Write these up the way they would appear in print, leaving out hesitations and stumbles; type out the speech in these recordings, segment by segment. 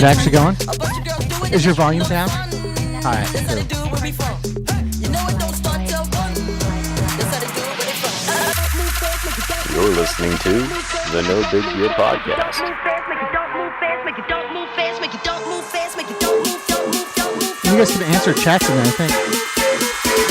it actually going? Is your volume down? All right, cool. You're listening to the No Big Deal Podcast. You guys can answer chats in there, I think.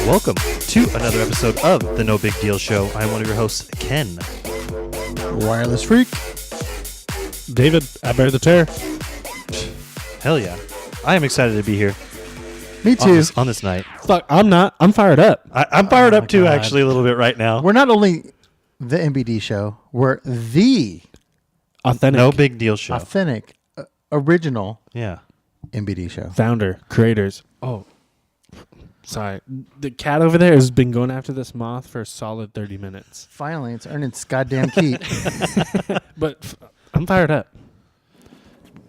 Welcome to another episode of the No Big Deal Show. I'm one of your hosts, Ken. Wireless freak. David, I bear the tear. Hell yeah. I am excited to be here Me too. on this night. Fuck, I'm not. I'm fired up. I'm fired up too, God. actually, a little bit right now. We're not only the NBD show, we're the Authentic. No Big Deal Show. authentic, original Yeah. NBD show. Founder, creators. Oh, sorry. The cat over there has been going after this moth for a solid 30 minutes. Finally, it's earning its goddamn keep. But I'm fired up.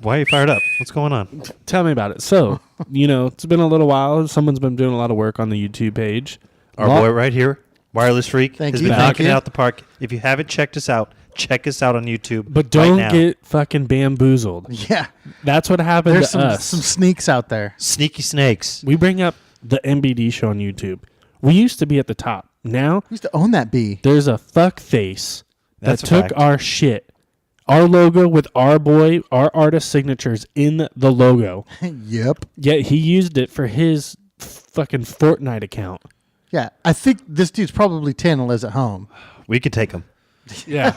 Why are you fired up? What's going on? Tell me about it. So, it's been a little while. Someone's been doing a lot of work on the YouTube page. Our boy right here, Wireless Freak, Thank has you, been thank knocking you. it out the park. If you haven't checked us out, check us out on YouTube. But right don't now. get fucking bamboozled. Yeah, That's what happened there's to us. some sneaks out there. Sneaky snakes. We bring up the NBD show on YouTube. We used to be at the top. Now We used to own that bee. there's a fuck face That's that a took fact. our shit, our logo with our artist signatures in the logo. Yep. Yet he used it for his fucking Fortnite account. Yeah, I think this dude's probably 10 and lives at home. We could take them. Yeah.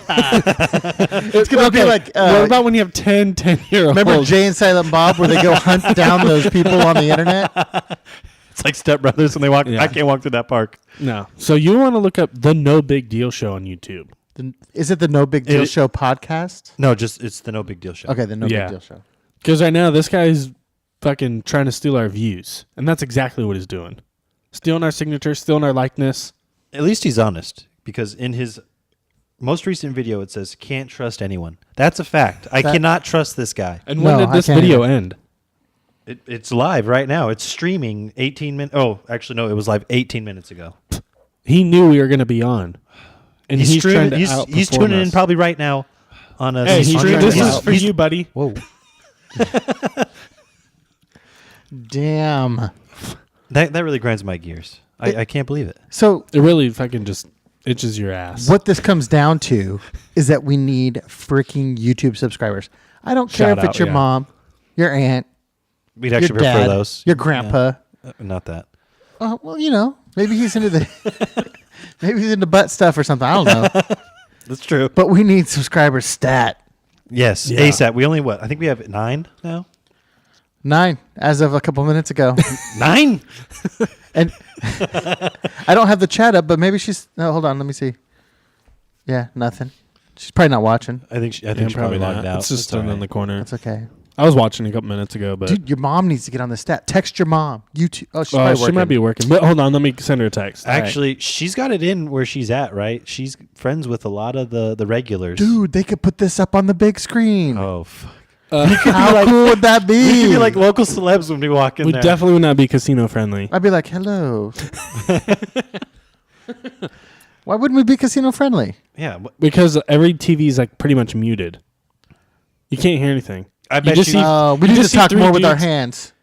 It's gonna be like what about when you have 10-year-olds? remember Jay and Silent Bob where they go hunt down those people on the internet? It's like Step Brothers when they walk. Yeah. I can't walk through that park. No. So you want to look up the No Big Deal show on YouTube. Is it the No Big Deal It- Show podcast? No, it's the No Big Deal Show. Okay, the No Yeah. Big Deal Show. Because right now this guy's fucking trying to steal our views. And that's exactly what he's doing. Stealing our signature, stealing our likeness. At least he's honest, because in his most recent video it says can't trust anyone. That's a fact. I cannot trust this guy. And No, when did I this can't video either. end? It's live right now. It's streaming 18 minutes. Oh, actually no, it was live 18 minutes ago. He knew we were going to be on. And he's trying to he's outperform tuning in us. probably right now on a Hey, he's streaming this this is for he's- you, buddy. Whoa. Damn. That really grinds my gears. I can't believe it. So It really fucking just itches your ass. what this comes down to is that we need freaking YouTube subscribers. I don't care Shout if it's out, your yeah. mom, your aunt, We'd your actually prefer dad, those. your grandpa. Not that. Well, maybe he's into maybe he's into butt stuff or something. I don't know. That's true. But we need subscribers stat. Yes, Yeah. ASAP. We only I think we have 9 now. 9 as of a couple minutes ago. 9? And I don't have the chat up, but maybe she's. No, hold on. Let me see. Yeah, nothing. She's probably not watching. I think she Yeah, probably logged out. It's just That's all in right. the corner. That's okay. I was watching a couple minutes ago, but Dude, your mom needs to get on the stat. Text your mom. YouTube. Oh, she's probably she working. might be working. But hold on, let me send her a text. All right. Actually, she's got it in where she's at, right? She's friends with a lot of the regulars. Dude, they could put this up on the big screen. Oh, fuck. How cool would that be? We could be like local celebs when we walk in we there. definitely would not be casino friendly. I'd be like, hello. Why wouldn't we be casino friendly? Yeah. Because every TV is like pretty much muted. You can't hear anything. I bet just you- see- We you need to just see talk three more with our dudes. hands.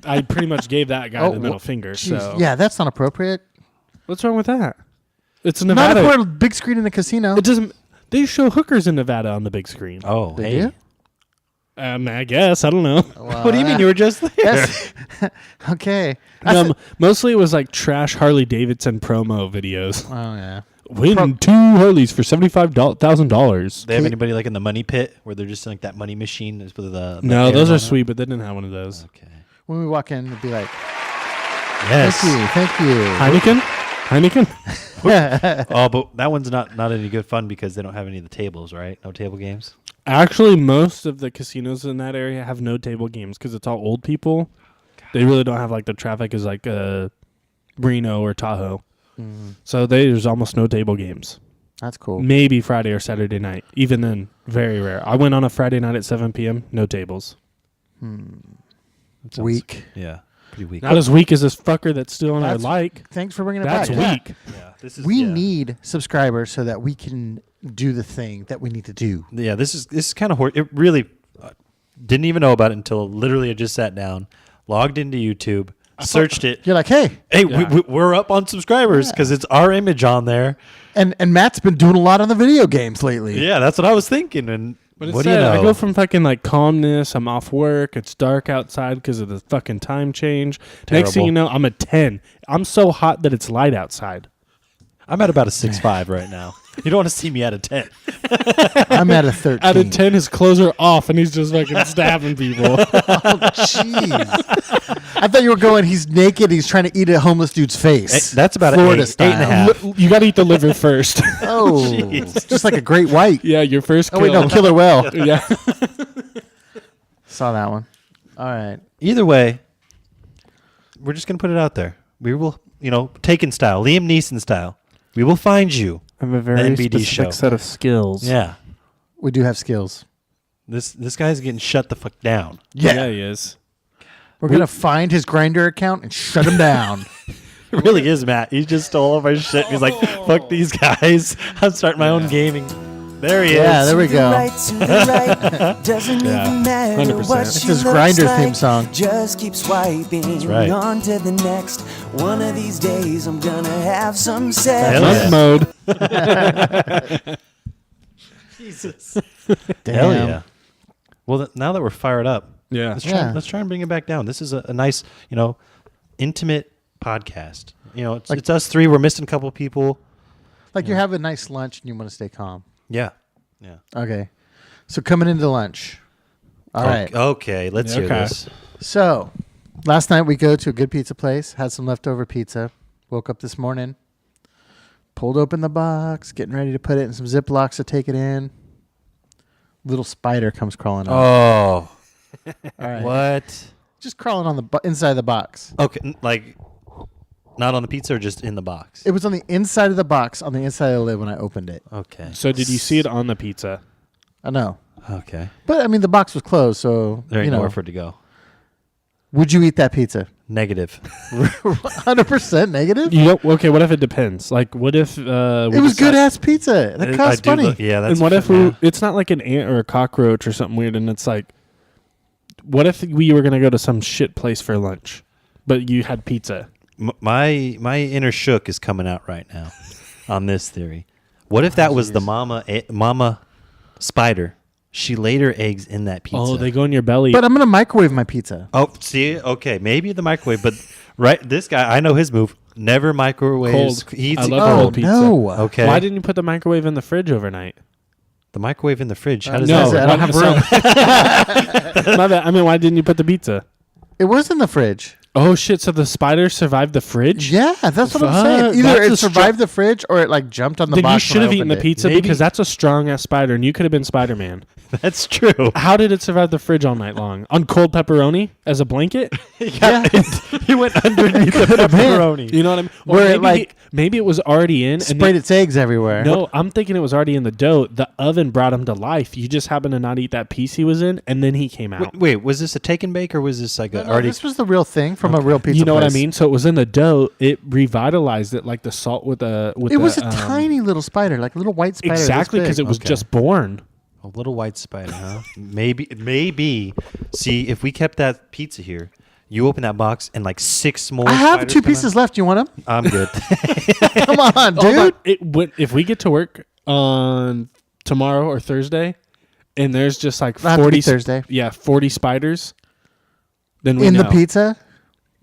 I pretty much gave that guy Oh, the middle wh- finger. Jeez. So Yeah, that's not appropriate. what's wrong with that? It's Not Nevada. if we're a big screen in a casino. It doesn't. They show hookers in Nevada on the big screen. Oh, They hey. do? I guess I don't know. What do you mean you were just there? That's- okay. That's Mostly it was like trash Harley Davidson promo videos. oh, yeah. Win 2 Harleys for $75,000. They have anybody like in the money pit where they're just in, like that money machine with the No, air those on are it? sweet, but they didn't have one of those. Okay. When we walk in, it'd be like, Yes. thank you. Heineken? Oh, but that one's not any good fun because they don't have any of the tables, right? No table games. Actually, most of the casinos in that area have no table games because it's all old people. They really don't have like the traffic is like Reno or Tahoe. So there's almost no table games. That's cool. Maybe Friday or Saturday night. Even then, very rare. I went on a Friday night at 7 p.m. No tables. That sounds- Weak. Yeah, pretty weak. Not as weak as this fucker that's still on our That's- like. Thanks for bringing it That's back. Yeah. weak. Yeah, this is. We yeah. need subscribers so that we can do the thing that we need to do. Yeah, this is kind of it really didn't even know about it until literally I just sat down, logged into YouTube, searched it. You're like, hey, Hey, we're up on subscribers because it's our image on there. and Matt's been doing a lot on the video games lately. Yeah, that's what I was thinking. And But what do you instead, know? I go from fucking like calmness. I'm off work. It's dark outside because of the fucking time change. Next thing Terrible. you know, I'm a 10. I'm so hot that it's light outside. I'm at about a 6.5 right now. You don't want to see me at a 10. I'm at a 13. Out of 10, his clothes are off and he's just fucking stabbing people. Oh, jeez. I thought you were going, he's naked, he's trying to eat a homeless dude's face. That's about Florida an style. 8.5. You got to eat the liver first. Oh, just like a great white. Yeah, your first Oh, kill. wait, no, killer whale. Yeah. Saw that one. All right. Either way, we're just going to put it out there. We will, Taken style, Liam Neeson style. We will find you. I have a very NBD specific show. set of skills. Yeah. We do have skills. This guy's getting shut the fuck down. Yeah, he is. We're going to find his Grindr account and shut him down. It really is, Matt. He just stole all of our shit. He's like, fuck these guys. I'm starting my own gaming. There he Yeah, is. there we go. Doesn't Yeah, even matter 100%. what It's she his looks Grindr like. theme song. Just keep swiping right. on to the next. One of these days I'm gonna have some sex. Hell Monk yeah. mode. Jesus. Damn. Hell yeah. Well, now that we're fired up, Yeah. let's try and bring it back down. This is a nice, intimate podcast. It's us three. We're missing a couple of people. Like you have a nice lunch and you want to stay calm. Yeah. Yeah. Okay. So coming into lunch. All right. Okay. Let's hear Okay. this. So last night we go to a good pizza place, had some leftover pizza, woke up this morning, pulled open the box, getting ready to put it in some Ziplocs to take it in. Little spider comes crawling up. Oh. All right. What? Just crawling on the inside of the box. Okay. Like, not on the pizza or just in the box? It was on the inside of the box, on the inside of the lid when I opened it. Okay. So did you see it on the pizza? I know. Okay. But I mean, the box was closed, so There ain't nowhere for it to go. Would you eat that pizza? Negative. 100% negative? Okay, what if it depends? Like, what if It was good ass pizza. That cost money. Yeah, that's And what if yeah. it's not like an ant or a cockroach or something weird, and it's like, what if we were gonna go to some shit place for lunch, but you had pizza? My inner shook is coming out right now on this theory. What if that was the mama spider? She laid her eggs in that pizza. Oh, they go in your belly. But I'm going to microwave my pizza. Oh, see, okay, maybe the microwave, but this guy, I know his move. Never microwaves. Cold. He eats I it love cold. cold pizza. No. Okay. Why didn't you put the microwave in the fridge overnight? The microwave in the fridge? How does No, that I don't have room. My bad. I mean, why didn't you put the pizza? It was in the fridge. Oh shit! So the spider survived the fridge? Yeah, that's what I'm Fuck, saying. Either that's it a survived the fridge or it like jumped on the Then box. you should have eaten the pizza Maybe- because that's a strong ass spider, and you could have been Spider-Man. That's true. How did it survive the fridge all night long? On cold pepperoni as a blanket? Yeah. He went underneath the pepperoni. You know what I mean? Or Where it, maybe maybe it was already in. And Sprayed its eggs everywhere. no, I'm thinking it was already in the dough. The oven brought him to life. You just happened to not eat that piece he was in, and then he came out. Wait, was this a take and bake or was this like a No, already? this was the real thing from a real pizza You know what I place. mean? So it was in the dough. It revitalized it like the salt with the. It was a tiny little spider, like a little white spider. exactly because it was Okay. just born. A little white spider, huh? Maybe. See, if we kept that pizza here, you open that box and like 6 more. I have spiders 2 come out. pieces left. You want them? I'm good. Come on, Oh, dude. if we get to work on tomorrow or Thursday, and there's just like It'll have to 40 be Thursday. 40 spiders, then we In know. the pizza?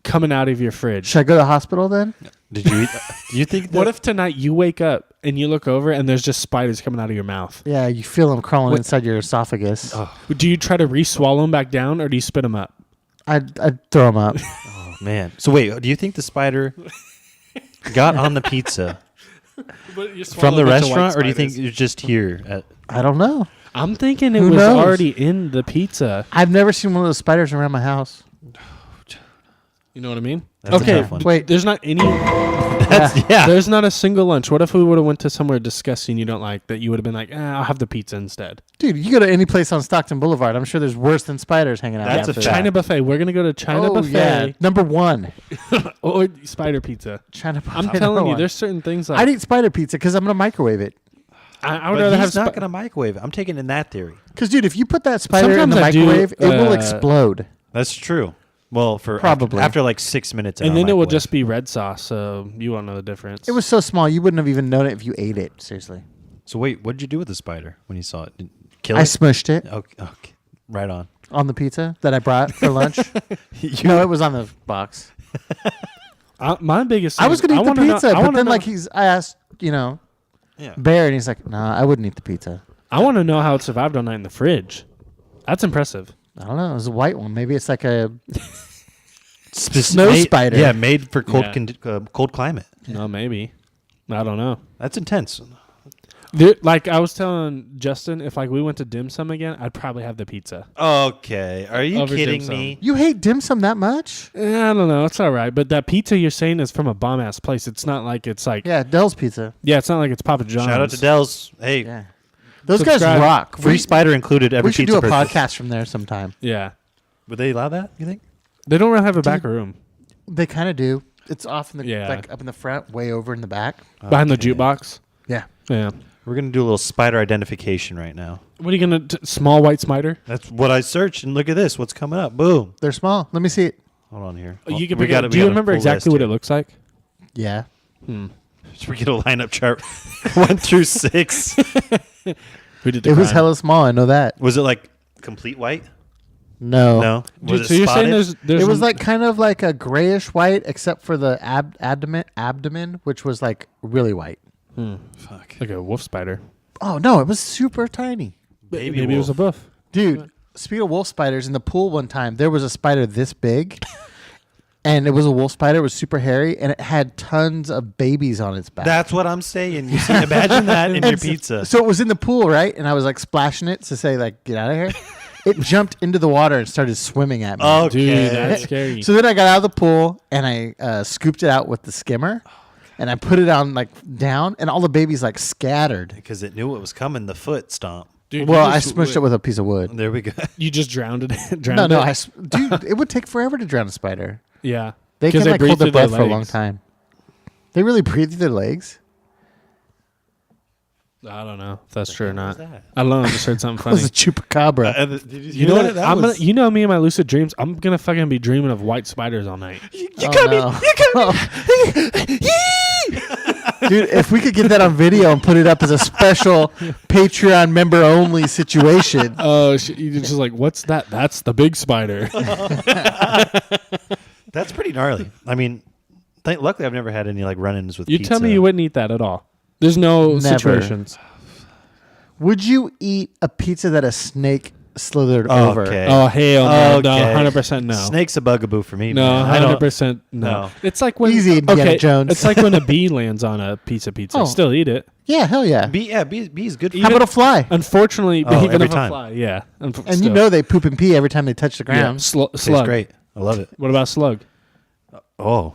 coming out of your fridge. Should I go to the hospital then? Did you eat? Do you think? What if tonight you wake up and you look over and there's just spiders coming out of your mouth? Yeah, you feel them crawling inside your esophagus. Do you try to re-swallow them back down, or do you spit them up? I'd throw them up. Oh man. So wait, do you think the spider got on the pizza from the restaurant, or do you think it was just here? I don't know. I'm thinking it Who was knows? already in the pizza. I've never seen one of those spiders around my house. You know what I mean? That's a okay, tough one. but Wait. there's not any. Yeah. There's not a single lunch. What if we would have went to somewhere disgusting you don't like that you would have been like, I'll have the pizza instead. Dude, you go to any place on Stockton Boulevard, I'm sure there's worse than spiders hanging out. That's after a that. China buffet. We're gonna go to China Oh, buffet yeah. Number one. or spider pizza. China buffet. I'm number telling you, one. there's certain things like I'd eat spider pizza because I'm going to microwave it. I would But rather have he's not going to microwave it. I'm taking in that theory. Because, dude, if you put that spider in the Sometimes I do, microwave, it will explode. That's true. Well, for Probably. after like 6 minutes. In and our then it will microwave. just be red sauce, so you won't know the difference. It was so small, you wouldn't have even known it if you ate it. Seriously. So wait, what did you do with the spider when you saw it? Did you kill I it? smushed it Okay. Right on. on the pizza that I brought for lunch. No, it was on the box. My biggest. I was going to eat the pizza, but then like I asked, Yeah. Bear, and he's like, "Nah, I wouldn't eat the pizza." I want to know how it survived all night in the fridge. That's impressive. I don't know. It was a white one. Maybe it's like a Snow snow spider. Yeah, made for cold Yeah. cold climate. No, maybe. I don't know. That's intense. Like I was telling Justin, if like we went to dim sum again, I'd probably have the pizza. Okay, are you Over kidding dim sum. me? You hate dim sum that much? I don't know. It's all right, but that pizza you're saying is from a bomb ass place. It's not like it's like Yeah, Dell's Pizza. it's not like it's Papa John's. Shout out to Dell's. Hey, Yeah. Those Subscribe. guys rock. free spider included. Every We should pizza do a purchase. podcast from there sometime. Yeah, Would they allow that? You think? they don't really have a back room They kind of do. It's off in the Yeah. like up in the front, way over in the back. behind the Okay. jukebox. Yeah. Yeah. We're gonna do a little spider identification right now. What are you gonna small white spider? That's what I searched, and look at this. What's coming up? Boom. They're small. Let me see it. Hold on here. You can We pick got it. it. Do We you got a remember full exactly list what here. it looks like? Yeah. Should we get a lineup chart? 1 through 6. Who did the It was crime? hella small. I know that. Was it like complete white? No. No. Was Dude, it so you're saying spotted? there's It was like kind of like a grayish white, except for the abdomen, which was like really white. Fuck. like a wolf spider. Oh no, it was super tiny. Baby Maybe it was a wolf. buff. Dude, speaking of wolf spiders, in the pool one time, there was a spider this big, and it was a wolf spider. It was super hairy, and it had tons of babies on its back. That's what I'm saying. You see, imagine that in your pizza. So it was in the pool, right? And I was like splashing it to say, like, get out of here. It jumped into the water and started swimming at me. Okay. Dude, that's scary. So then I got out of the pool and I scooped it out with the skimmer, and I put it on like down, and all the babies like scattered. Because it knew it was coming. The foot stomp. Dude, Well, you I just- smushed it with a piece of wood. There we go. You just drowned it. No, no, it? dude, it would take forever to drown a spider. Yeah. They 'Cause can like breathe hold their through their breath for a long legs. time. They really breathe through their legs. I don't know if that's true or hell was not. that? I don't know. I just heard something It was funny. a chupacabra. Did you You know what? I'm gonna. You know me and my lucid dreams. I'm gonna fucking be dreaming of white spiders all night. Dude, if we could get that on video and put it up as a special Patreon member only situation. Oh, you're just like, what's that? That's the big spider. That's pretty gnarly. I mean, luckily I've never had any like run-ins with You pizza. tell me you wouldn't eat that at all. There's no Never. situations. Would you eat a pizza that a snake slithered Okay. over? Oh hell no! Okay. No, 100% no. Snake's a bugaboo for me. No, man. I don't. 100% no. No. It's like when Easy, Indiana Jones. It's like when a bee lands on a pizza. Oh. Still eat it. Yeah, hell yeah. Bee is good. For How about a fly? Unfortunately, Oh, even every if time. a fly, yeah. And you know they poop and pee every time they touch the ground. Tastes slug. great. I love it. What about slug? Oh,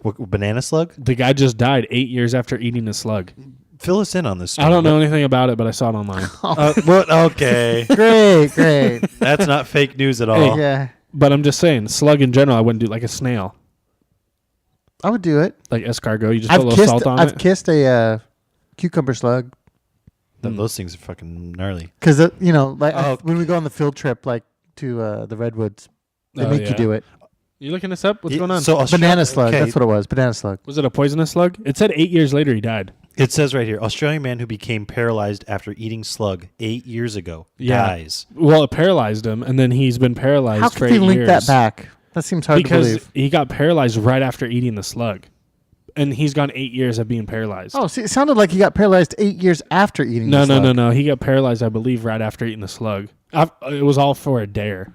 what, banana slug? The guy just died 8 years after eating a slug. Fill us in on this. I don't know anything about it, but I saw it online. What? Okay, Great, great. that's not fake news at all. Yeah, But I'm just saying, slug in general, I wouldn't do like a snail, I would do it. like escargot. You just put a little salt on I've it. kissed a cucumber slug Those things are fucking gnarly. because like Oh. when we go on the field trip, like to the redwoods, they Oh, make yeah. you do it. You looking this up? What's Yeah, going on? So Banana slug. okay, That's what it was. Banana slug. Was it a poisonous slug? It said 8 years later he died. it says right here: Australian man who became paralyzed after eating slug 8 years ago dies. Well, it paralyzed him, and then he's been paralyzed How for could they 8 link years. that back? That seems hard to Because believe. he got paralyzed right after eating the slug, and he's gone 8 years of being paralyzed. Oh, see, it sounded like he got paralyzed 8 years after eating. No, the slug. no. He got paralyzed, I believe, right after eating the slug. It was all for a dare.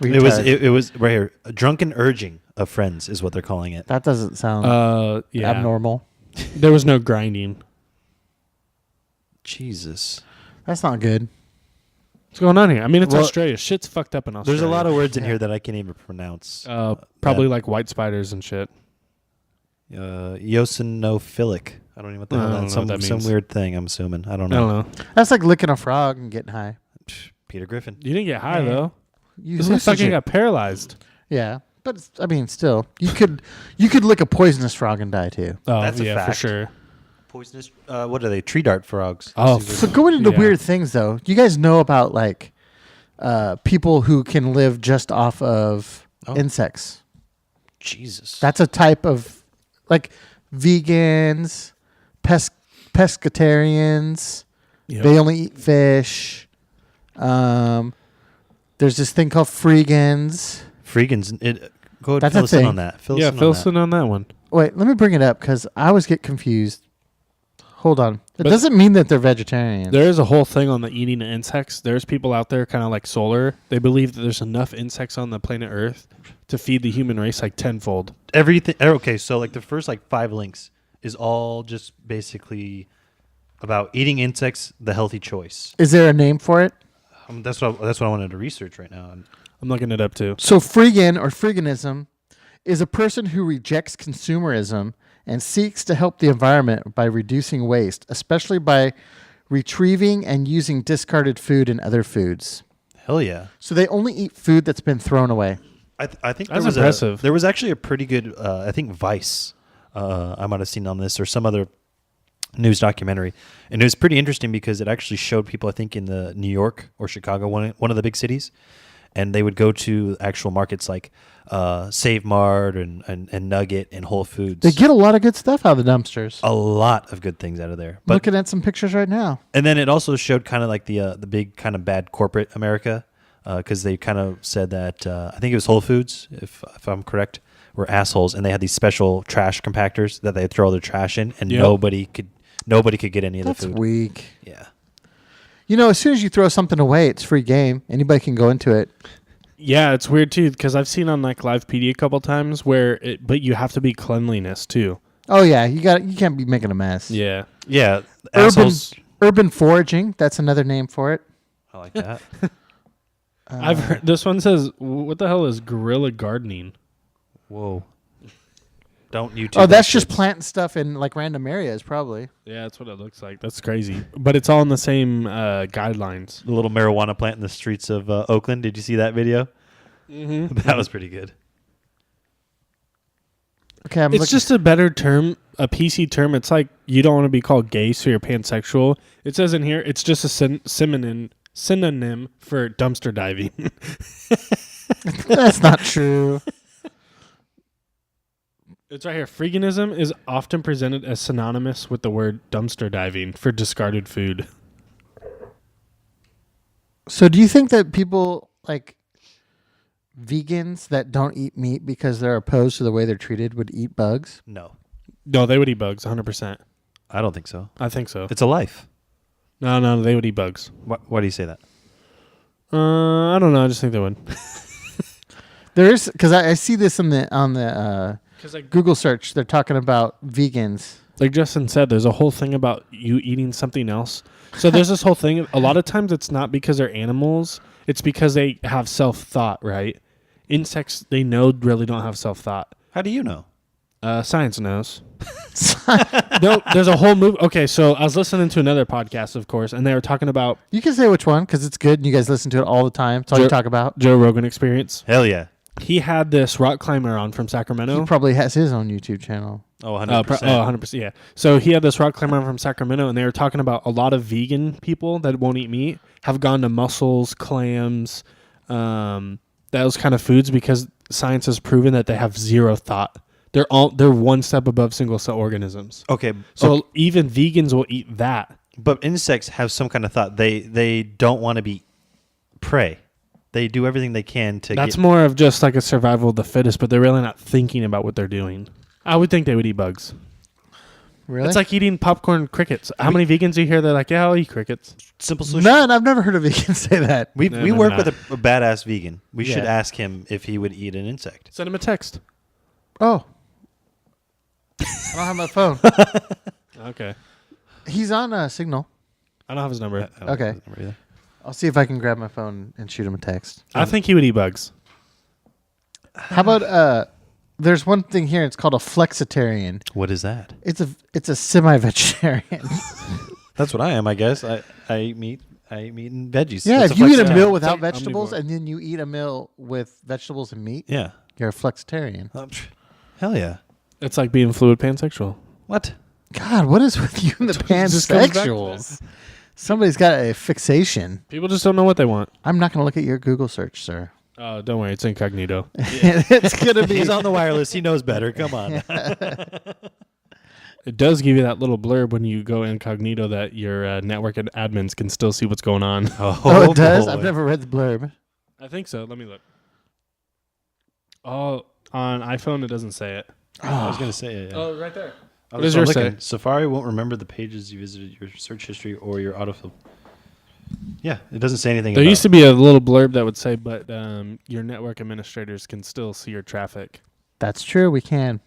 It was right here. A drunken urging of friends is what they're calling it. That doesn't sound Yeah. abnormal. There was no grinding. Jesus. That's not good. What's going on here? I mean, it's Well, Australia. Shit's fucked up in Australia. There's a lot of words in here that I can't even pronounce. probably like white spiders and shit. Eosinophilic. I don't even know what the hell I don't that's. know what that Some means. weird thing, I'm assuming. I don't I know. don't know. That's like licking a frog and getting high. Peter Griffin. You didn't get high though. You This motherfucker fucking got paralyzed. yeah, but I mean, still, you could lick a poisonous frog and die too. Oh, That's a yeah, for fact. sure. Poisonous. What are they? Tree dart frogs. Oh, So going into Yeah. weird things though, you guys know about like people who can live just off of Oh. insects. Jesus. That's a type of like vegans, pescatarians. Yep. They only eat fish. There's this thing called freegans. Freegans. Go ahead. That's Fill a us in thing. on that. Fill Yeah, us in fill on us that. in on that one. Wait, let me bring it up because I always get confused. Hold on. It But- doesn't mean that they're vegetarians. There is a whole thing on the eating of insects. There's people out there kind of like Solar. They believe that there's enough insects on the planet Earth to feed the human race like tenfold. Everything. Okay, so like the first like 5 links is all just basically about eating insects, the healthy choice. Is there a name for it? That's what I wanted to research right now. I'm looking it up too. So freegan or freeganism is a person who rejects consumerism and seeks to help the environment by reducing waste, especially by retrieving and using discarded food and other foods. Hell yeah. So they only eat food that's been thrown away. I think That's there was impressive. there was actually a pretty good. I think Vice. I might have seen on this or some other news documentary, and it was pretty interesting because it actually showed people. I think in the New York or Chicago, one of the big cities, and they would go to actual markets like Save Mart and Nugget and Whole Foods. They get a lot of good stuff out of the dumpsters. a lot of good things out of there. But Looking at some pictures right now. and then it also showed kind of like the big kind of bad corporate America, because they kind of said that I think it was Whole Foods, if I'm correct, were assholes, and they had these special trash compactors that they throw all their trash in, and Yep. nobody could get any of That's the food. weak. Yeah, You know, as soon as you throw something away, it's free game. Anybody can go into it. Yeah, it's weird too because I've seen on like Live PD a couple times but you have to be cleanliness too. Oh yeah, you can't be making a mess. Yeah. yeah. Urban Assholes. urban foraging, that's another name for it. I like that. I've heard this one says, what the hell is guerrilla gardening? Whoa. Don't YouTube. Oh, that's that just shit. planting stuff in like random areas, probably. Yeah, that's what it looks like. That's crazy. But it's all in the same guidelines. The little marijuana plant in the streets of Oakland. Did you see that video? Mm-hmm. That was pretty good. Okay, I'm It's looking. just a better term, a PC term. It's like you don't want to be called gay, so you're pansexual. It says in here, it's just a synonym for dumpster diving. That's not true. It's right here. Freeganism is often presented as synonymous with the word dumpster diving for discarded food. So, do you think that people like vegans that don't eat meat because they're opposed to the way they're treated would eat bugs? No, No, they would eat bugs, 100%. I don't think so. I think so. It's a life. No, they would eat bugs. Why do you say that? I don't know. I just think they would. There is because I see this on the Because like Google search. They're talking about vegans. like Justin said, there's a whole thing about you eating something else. So there's this whole thing. A lot of times it's not because they're animals. It's because they have self-thought, right? Insects, they really don't have self-thought. How do you know? Science knows. No, there's a whole movie. Okay, so I was listening to another podcast, of course, and they were talking about You can say which one because it's good and you guys listen to it all the time. It's all you talk about. Joe Rogan Experience. Hell yeah. He had this rock climber on from Sacramento. He probably has his own YouTube channel. Oh, 100%. 100%. Yeah. So he had this rock climber from Sacramento, and they were talking about a lot of vegan people that won't eat meat have gone to mussels, clams, those kind of foods because science has proven that they have zero thought. They're one step above single cell organisms. Okay. So even vegans will eat that. But insects have some kind of thought. They don't want to be prey. They do everything they can to That's get... more of just like a survival of the fittest, but they're really not thinking about what they're doing. I would think they would eat bugs. Really? It's like eating popcorn crickets. How many vegans do you hear? They're like, yeah, I'll eat crickets. Simple solution. None. I've never heard a vegan say that. We No, we no, work no. with a badass vegan. We should Yeah. ask him if he would eat an insect. Send him a text. Oh. I don't have my phone. Okay. He's on Signal. I don't have his number. I don't Okay. know his number either. I'll see if I can grab my phone and shoot him a text. I think he would eat bugs. How about there's one thing here. It's called a flexitarian. What is that? It's a semi-vegetarian. That's what I am, I guess. I eat meat. I eat meat and veggies. Yeah, That's if you eat a flexitarian. meal without Omnivore. vegetables and then you eat a meal with vegetables and meat, Yeah. you're a flexitarian. Hell yeah. It's like being fluid pansexual. What? God, what is with you and the Just comes back to pansexuals? Somebody's got a fixation. People just don't know what they want. I'm not going to look at your Google search, sir. Oh, don't worry. It's incognito. It's going to be. He's on the wireless. He knows better. Come on. It does give you that little blurb when you go incognito that your network admins can still see what's going on. Oh, it does? boy. I've never read the blurb. I think so. Let me look. Oh, on iPhone, it doesn't say it. I was going to say it. Yeah. Oh, right there. I What was does yours looking. say? Safari won't remember the pages you visited, your search history, or your autofill. Yeah, it doesn't say anything There about used to be a little blurb that would say, but your network administrators can still see your traffic. That's true. We can.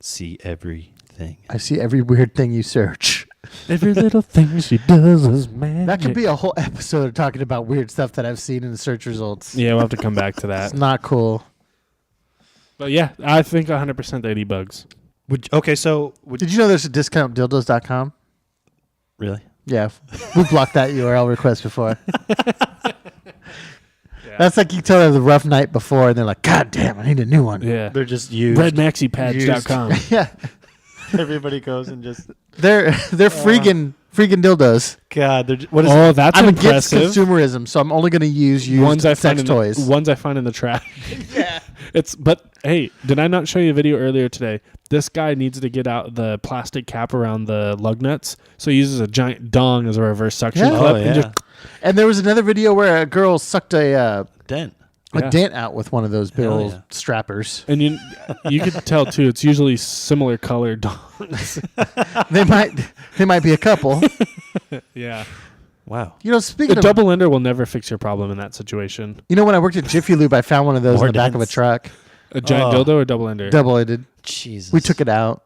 see everything. I see every weird thing you search. Every little thing she does is magic. That could be a whole episode talking about weird stuff that I've seen in the search results. Yeah, we'll have to come back to It's that. not cool. But yeah, I think 100% they debugs. Did you know there's a discountdildos.com? Really? Yeah. We blocked that URL request before. That's like you tell them the rough night before, and they're like, God damn, I need a new one. Yeah. They're just used. RedMaxiPads.com. Yeah. Everybody goes and just They're freaking dildos. God. They're just, what is Oh, it? that's I'm against impressive. consumerism, so I'm only going to use used Ones I find sex toys. ones I find in the trash. Yeah. But hey, did I not show you a video earlier today? This guy needs to get out the plastic cap around the lug nuts, so he uses a giant dong as a reverse suction Yeah. clip. Oh, And yeah. just, And there was another video where a girl sucked a Dent. Yeah. dent out with one of those big Hell old yeah. strappers. and you could tell too. It's usually similar colored dongs. They might be a couple. Yeah. Wow. You know, The speaking of, double ender will never fix your problem in that situation. you know, when I worked at Jiffy Lube, I found one of those More in the back of a dents. truck, A giant dildo or double ender? double-ended. Jesus. We took it out.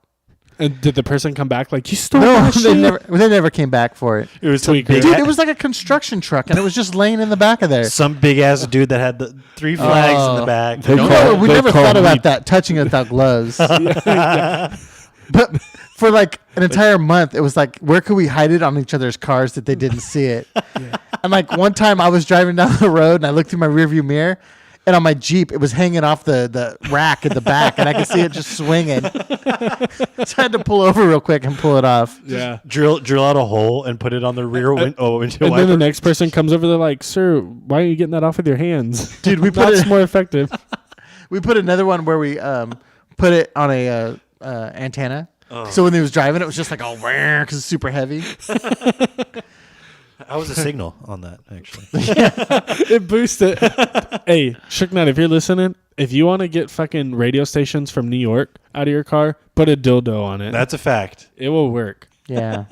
And did the person come back like you stole No, my they shit? never came back for it. It was Tweaker. some big, Dude, it was like a construction truck, and it was just laying in the back of there. some big ass dude that had the 3 flags in the back. They You call- know, we they never call thought me- about that, touching it without gloves. But for like an entire month, it was like, where could we hide it on each other's cars that they didn't see it? And like one time I was driving down the road and I looked through my rearview mirror, and on my Jeep, it was hanging off the rack in the back, and I could see it just swinging. So I had to pull over real quick and pull it off. Yeah. drill out a hole and put it on the rear window And then the next person comes over, they're like, "Sir, why are you getting that off with your hands?" Dude, we put That's it, more effective. we put another one where we put it on a antenna. So when he was driving, it was just like all because it's super heavy. I was a signal on that, actually. It boosts it. Hey, Shooknut, if you're listening, if you want to get fucking radio stations from New York out of your car, put a dildo on it. That's a fact. It will work. Yeah.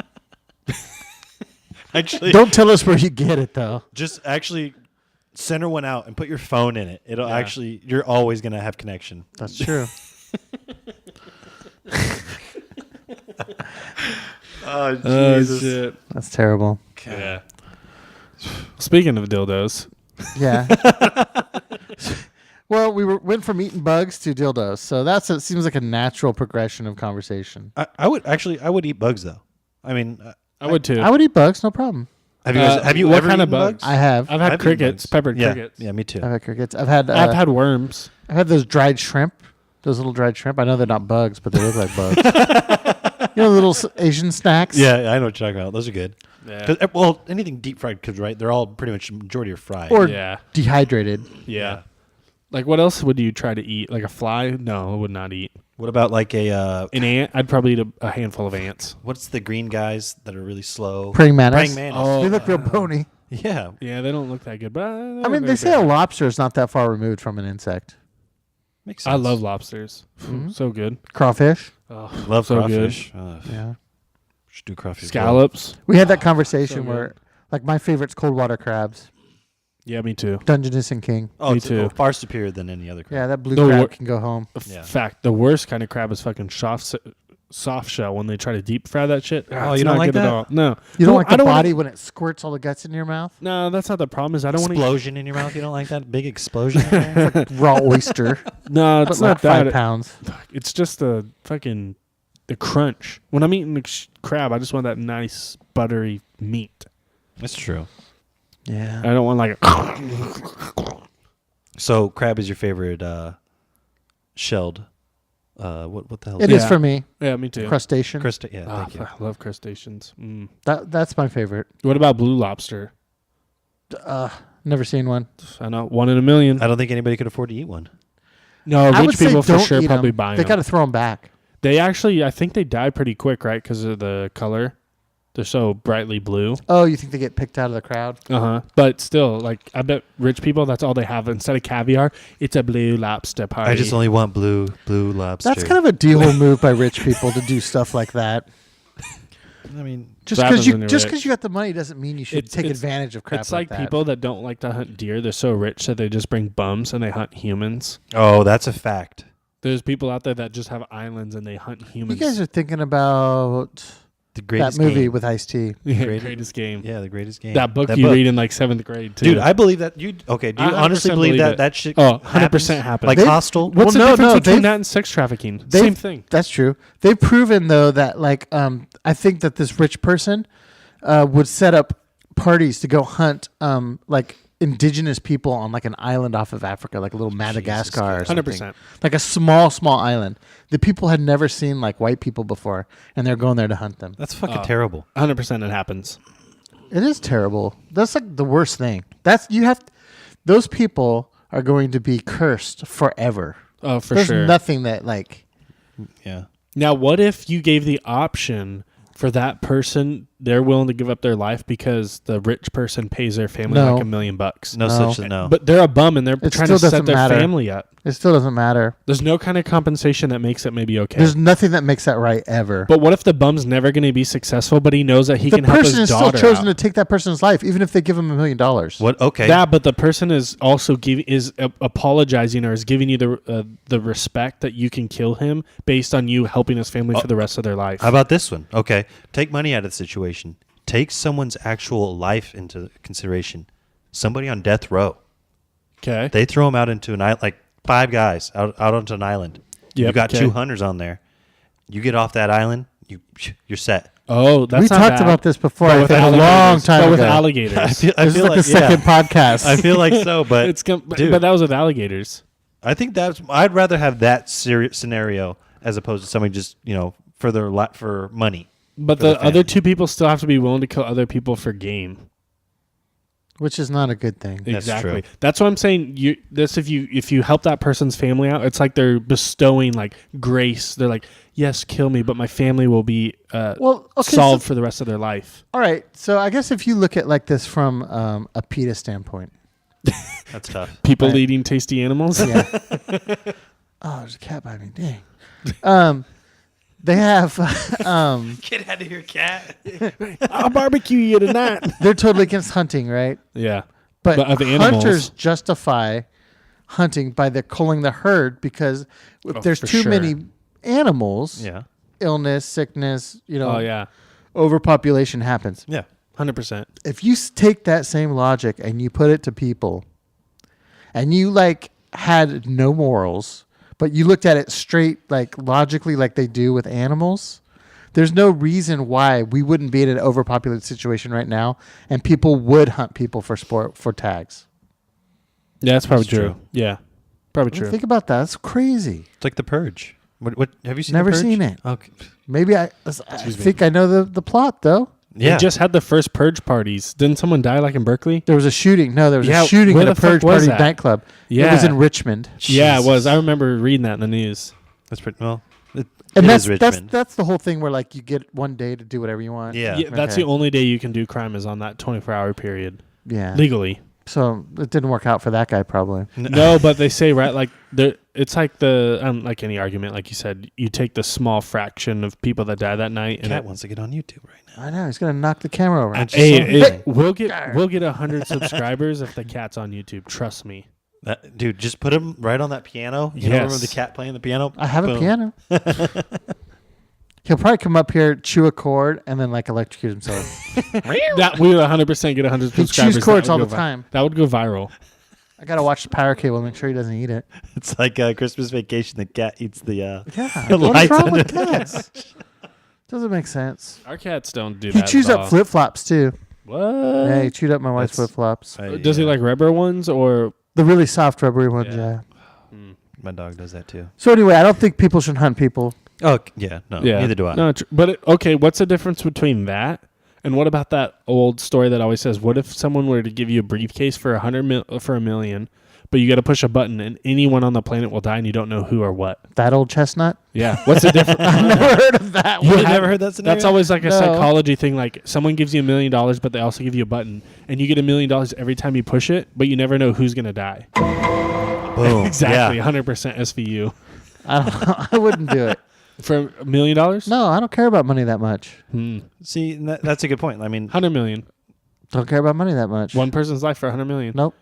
Actually, Don't tell us where you get it though. just actually center one out and put your phone in it. It'll actually, you're always going to have connection. That's true. Oh, Shit. That's terrible. Yeah. Speaking of dildos, Yeah. Well, went from eating bugs to dildos, so it seems like a natural progression of conversation. I would eat bugs, though. I mean, I would too. I would eat bugs, no problem. have you what ever kind of eaten bugs? I have. I've had I've eaten crickets, bugs. peppered Yeah, crickets. yeah, me too. I've had crickets. I've had worms. I've had those dried shrimp. Those little dried shrimp. I know they're not bugs, but they look like bugs. You know, little Asian snacks. Yeah, I know what you're talking about. Those are good. Yeah. 'Cause, well, anything deep fried, because right, they're all pretty much majority are fried. Or Yeah. dehydrated. Yeah. Like what else would you try to eat? Like a fly? No, I would not eat. What about like An ant? I'd probably eat a handful of ants. what's the green guys that are really slow? Praying mantis. Praying mantis. Oh. They look real bony. Yeah. Yeah, they don't look that good, but I mean, they say a lobster is not that far removed from an insect. Makes sense. I love lobsters. Mhm. So good. Crawfish. Oh, Love so crawfish. Yeah. Should do crawfish. scallops. We had that conversation So good. where, like, my favorite's cold water crabs. Yeah, me too. Dungeness and King. Oh, Me it's too. far superior than any other crab. Yeah, that blue The crab wor- can go home. Yeah. Fact, the worst kind of crab is fucking soft shell when they try to deep fry that shit. Oh, It's you don't not like good at that? all. No, You don't like I the wanna- body when it squirts all the guts in your mouth? No, that's not the problem. Is I don't want to. Explosion in your mouth. You don't like that big explosion? In there? Raw oyster. No, But it's like not 5 that. pounds. It's just the crunch. When I'm eating the crab, I just want that nice buttery meat. That's true. Yeah. I don't want like. So crab is your favorite shelled? What the hell? It is is for me. Yeah, me too. Crustacean. Yeah, Ah, thank you. I love crustaceans. That's my favorite. What about blue lobster? Never seen one. I know, 1 in a million. I don't think anybody could afford to eat one. No, I would rich say people for don't sure eat probably 'em. buy They them. got to throw them back. They actually, I think they die pretty quick, right? Because of the color. They're so brightly blue. Oh, you think they get picked out of the crowd? But still, like, I bet rich people, that's all they have. Instead of caviar, it's a blue lobster party. I just only want blue lobster. That's kind of a deal move by rich people to do stuff like that. I mean, Just happens because when you're you got the money doesn't mean you should It's- take it's- advantage of crap. It's like that. people that don't like to hunt deer. They're so rich that they just bring bums and they hunt humans. oh, that's a fact. There's people out there that just have islands and they hunt You humans. guys are thinking about The greatest that movie game. with Ice-T. Yeah, Great- greatest game. Yeah, the greatest game. That book you read in like 7th grade, too. Dude, I believe that. Do you I honestly 100% believe believe that it. that shit? 100% happens. Like They- Hostel. What's Well, the no, difference no, between they've- that and sex trafficking? they've- Same thing. That's true. They've proven though that I think that this rich person would set up parties to go hunt like indigenous people on like an island off of Africa, like a little Madagascar or something. 100%. Like a small island. The people had never seen like white people before, and they're going there to hunt them. That's fucking terrible. 100% it happens. It is terrible. That's like the worst thing. Those people are going to be cursed forever. Oh, for There's sure. nothing that like Yeah. Now, what if you gave the option for that person, they're willing to give up their life because the rich person pays their family No. like $1 million bucks? No, No. such no. But they're a bum and they're It trying still to set doesn't their matter. family up. it still doesn't matter. There's no kind of compensation that makes it maybe okay. There's nothing that makes that right ever. But what if the bum's never going to be successful, but he knows that he the can help person his is still daughter chosen out? to take that person's life, even if they give him $1 million. What? Okay. Yeah, but the person is also apologizing or is giving you the respect that you can kill him based on you helping his family for the rest of their life. How about this one? Okay. Take money out of the situation. Take someone's actual life into consideration. Somebody on death row. Okay. They throw them out into an island, like 5 guys out onto an island. You Yep, got okay. 2 hunters on there. You get off that island, you're set. Oh, that's We not talked bad. about this before. But I with think a long alligators. time But ago. with alligators. I This is feel like the second podcast. I feel like so, but dude, but that was with alligators. I think I'd rather have that scenario as opposed to somebody just for money. But For the the other family. 2 people still have to be willing to kill other people for game. Which is not a good thing. That's Exactly. true. That's what I'm saying. If you help that person's family out, it's like they're bestowing like grace. They're like, yes, kill me, but my family will be solved for the rest of their life. All right. So I guess if you look at like this from a PETA standpoint. That's tough. People Right. eating tasty animals. Yeah. Oh, there's a cat by me. Dang. They have Get out of here, cat. I'll barbecue you tonight. they're totally against hunting, right? Yeah. But of animals. hunters justify hunting by the culling the herd because if there's for too sure. many animals, Yeah. illness, sickness, Oh yeah. overpopulation happens. Yeah. 100%. If you take that same logic and you put it to people and you like had no morals, but you looked at it straight, like logically, like they do with animals, there's no reason why we wouldn't be in an overpopulated situation right now and people would hunt people for sport, for tags. Yeah, that's probably That's true. true. Yeah. Probably true. Think about that. That's crazy. It's like The Purge. What have you seen? Never The Purge? seen it. Okay. Maybe I think I know the plot, though. Yeah. They just had the first purge parties. Didn't someone die like in Berkeley? There was a shooting. No, there was Yeah, a shooting where at a the fuck purge was party that? nightclub. It Yeah. was in Richmond. Yeah, it was. Jesus. I remember reading that in the news. That's pretty well. It And is that's Richmond. that's the whole thing where like you get one day to do whatever you want. Yeah. Yeah, that's Okay. the only day you can do crime is on that 24-hour period. Yeah. Legally. So it didn't work out for that guy probably. No, but they say, right, like it's like like any argument, like you said, you take the small fraction of people that die that night. And Cat wants to get on YouTube right now. I know he's gonna knock the camera over. Hey, we'll get 100 subscribers if the cat's on YouTube. Trust me. Dude, just put him right on that piano. You know, remember the cat playing the piano? I have a Boom. piano. He'll probably come up here, chew a cord, and then like electrocute himself. That we would 100% get 100 He subscribers. chews cords That all would the go time. That would go viral. I gotta watch the power cable, make sure he doesn't eat it. It's like Christmas Vacation. The cat eats the Yeah, the what's lights wrong under with the cats? Doesn't make sense. Our cats don't do He that. chews at up all. flip flops too. What? Yeah, he chewed up my wife's That's- flip flops. Does he like rubber ones or? The really soft, rubbery ones. Yeah. Yeah. My dog does that too. So anyway, I don't think people should hunt people. Oh yeah, no, neither do I. No, okay. What's the difference between that and what about that old story that always says, "What if someone were to give you a briefcase for $1 million, but you got to push a button and anyone on the planet will die and you don't know who or what?" That old chestnut. Yeah. What's the difference? I've never heard of that. You one. had never heard that scenario? That's always like a No. psychology thing. Like someone gives you $1 million, but they also give you a button, and you get $1 million every time you push it, but you never know who's gonna die. Boom. Exactly, Yeah. 100% SVU I wouldn't do it. for $1 million. No, I don't care about money that much. See, that's a good point. I mean, 100 million. Don't care about money that much. One person's life for 100 million. Nope.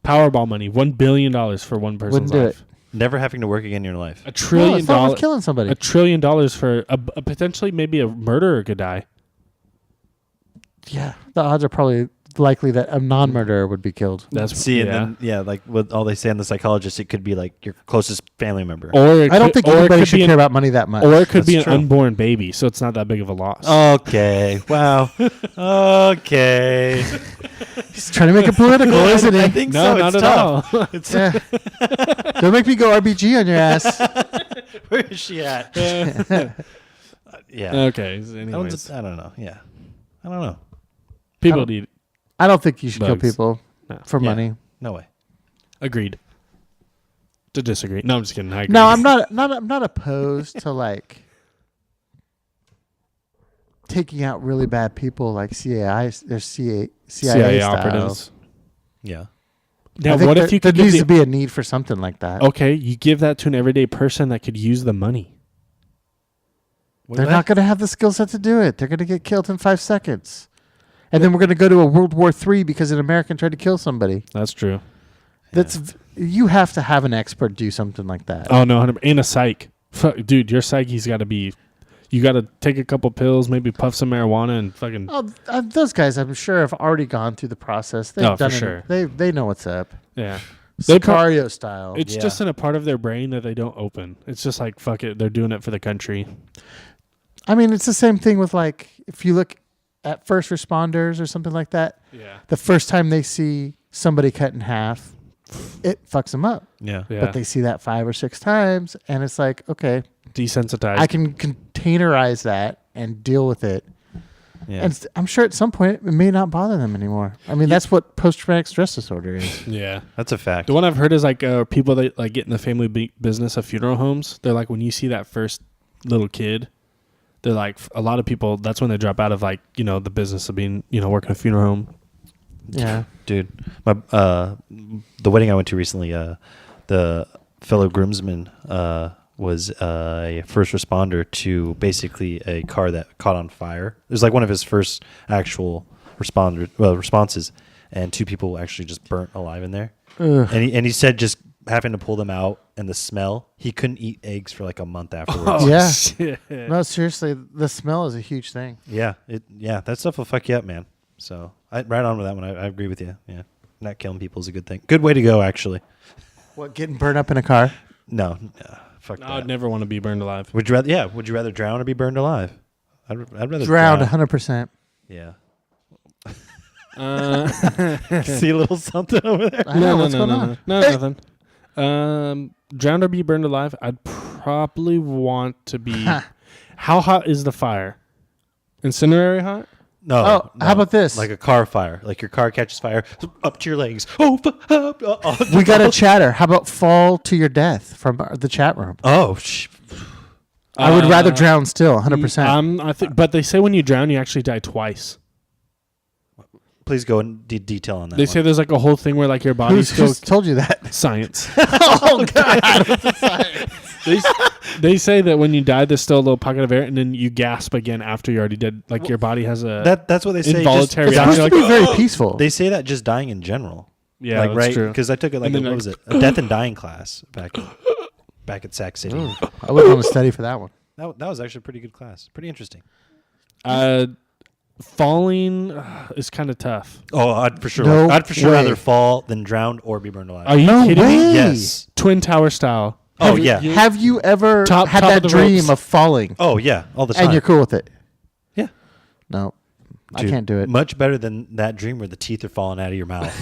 Powerball money, $1 billion for one person's Wouldn't do life. never having to work again in your life. $1 No, trillion it's not worth killing somebody. $1 trillion for a potentially maybe a murderer could die. Yeah, the odds are probably likely that a non-murderer would be killed. That's See, yeah. and then like what all they say on the psychologist, it could be like your closest family member. Or it I don't could- think or it anybody could should be care about money that much. Or it could That's be an true. unborn baby, so it's not that big of a loss. Okay. Wow. Okay. He's trying to make it political, isn't I he? think no, so. not It's at tough. all. It's Yeah. Don't make me go RBG on your ass. where is she at? Yeah. Okay. That Anyways, one's, I don't know. Yeah. I don't know. people need I don't think you should kill Bugs. people No. for Yeah. money. No way. agreed. To disagree. No, I'm just kidding. I agree. No, I'm not opposed to like taking out really bad people like CIA CIA CIA style. operatives. Yeah. Now, I think what there, if you there could give needs the, to be a need for something like that. okay, you give that to an everyday person that could use the money. They're not going to have the skill set to do it. They're going to get killed in 5 seconds. And then we're going to go to a World War III because an American tried to kill somebody. That's true. You have to have an expert do something like that. Oh no, 100 and a psych. Fuck, dude, your psyche's got to be. You got to take a couple pills, maybe puff some marijuana, and fucking. Oh, those guys, I'm sure, have already gone through the process. They've Oh, for done it. sure. They know what's up. Yeah. They pro- Sicario style. It's Yeah. just in a part of their brain that they don't open. It's just like fuck it, they're doing it for the country. I mean, it's the same thing with like if you look at first responders or something like that. Yeah. The first time they see somebody cut in half, it fucks them up. Yeah. Yeah. But they see that 5 or 6 times, and it's like, okay, Desensitized. I can containerize that and deal with it. Yeah. And I'm sure at some point it may not bother them anymore. I mean, that's what post-traumatic stress disorder is. yeah. That's a fact. The one I've heard is like people that like get in the family business of funeral homes. They're like when you see that first little kid, they're like a lot of people. That's when they drop out of like the business of being working a funeral home. Yeah. Dude, my the wedding I went to recently, the fellow groomsman was a first responder to basically a car that caught on fire. It was like one of his first actual responses, and 2 people actually just burnt alive in there. Ugh. And he said just having to pull them out and the smell, he couldn't eat eggs for like a month afterwards. Yeah. Shit. No, seriously, the smell is a huge thing. Yeah, that stuff will fuck you up, man. So right on with that one. I agree with you. Yeah, not killing people is a good thing. Good way to go, actually. What, getting burned up in a car? No, fuck that. I'd never want to be burned alive. Would you rather? Yeah. Would you rather drown or be burned alive? I'd rather Drowned drown. 100%. Yeah. Uh, See a little something over there. I know, what's going on? No, Hey. nothing. Drowned or be burned alive? I'd probably want to be. How hot is the fire? Incinerary hot? No. Oh, no. how about this? Like a car fire. Like your car catches fire up to your legs. Oh, We got a chatter. How about fall to your death from the chat room? oh, I would rather drown still, 100%. I think, but they say when you drown, you actually die twice. please go in detail on that. They say there's like a whole thing where like your body's Who's still told you that? science. Oh, God. They say that when you die, there's still a little pocket of air, and then you gasp again after you're already dead. Like your body has a that's what they say. involuntary It's reaction. supposed You're to like, be very peaceful. They say that just dying in general. yeah, like that's right true. because I took it like And then what was it? A death and dying class back at Sac City. I wouldn't want to study for that one. That was actually a pretty good class. Pretty interesting. Falling is kind of tough. Oh, I'd for sure. No I'd for sure way. rather fall than drown or be burned alive. Are you No kidding way. me? Yes. Twin Tower style. Oh yeah. Have you ever Top had of that the dream ropes. of falling Oh yeah. All the time. and you're cool with it? Yeah. No, I Dude, can't do it. Much better than that dream where the teeth are falling out of your mouth.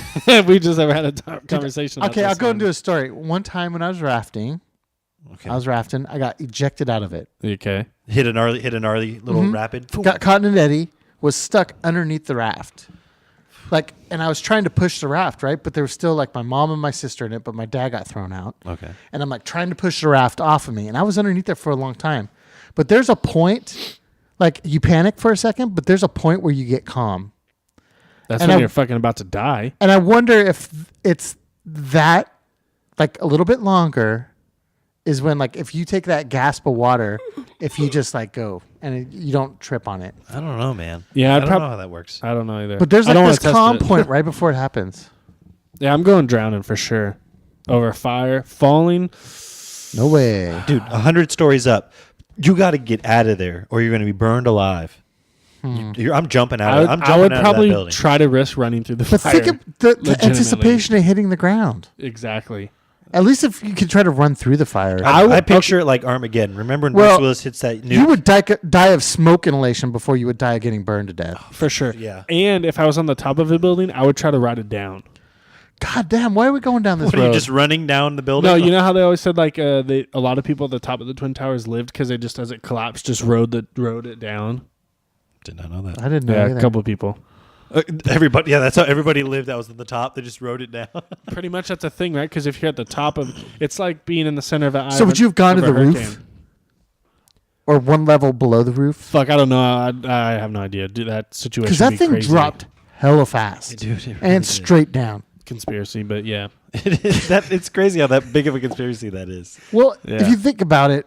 We just never had a conversation. About Okay, this I'll go one. into a story. One time when I was rafting, Okay. I got ejected out of it. Okay. Hit a gnarly little Mm-hmm. rapid. Got caught in an eddy, was stuck underneath the raft. And I was trying to push the raft, right? But there was still like my mom and my sister in it, but my dad got thrown out. Okay. And I'm like trying to push the raft off of me. And I was underneath there for a long time. But there's a point, like you panic for a second, but there's a point where you get calm. That's And when I- you're fucking about to die. And I wonder if it's that, like a little bit longer, is when like if you take that gasp of water, if you just like go and you don't trip on it. I don't know, man. Yeah, I I'd don't prob- know how that works. I don't know either. But there's I like don't wanna this test calm it. point right before it happens. Yeah, I'm going drowning for sure. Over fire, falling. No way. Dude, 100 stories up. You got to get out of there, or you're going to be burned alive. I'm jumping out. I'm jumping I would out probably of that building. try to risk running through the But fire. think of the legitimately. anticipation of hitting the ground. Exactly. At least if you could try to run through the fire. I picture it like Armageddon. Remember when Well, Bruce Willis hits that nuke? You would die of smoke inhalation before you would die of getting burned to death. For sure. Yeah. And if I was on the top of a building, I would try to ride it down. God damn, why are we going down this What are road? you just running down the building? No, you know how they always said like a lot of people at the top of the Twin Towers lived because they just as it collapsed just rode it down. Did not know that. I didn't know Yeah, either. a couple of people. Everybody, yeah, that's how everybody lived. That was at the top. They just wrote it down. Pretty much that's a thing, right? Because if you're at the top of, it's like being in the center of an eye. So of would a- you have gone of to a the roof? hurricane. Or one level below the roof? Fuck, I don't know. I have no idea. Dude, that situation. Because that would be thing crazy. dropped hella fast. Dude, it really and did. straight down. Conspiracy, but yeah. It's crazy how that big of a conspiracy that is. Well, Yeah. if you think about it,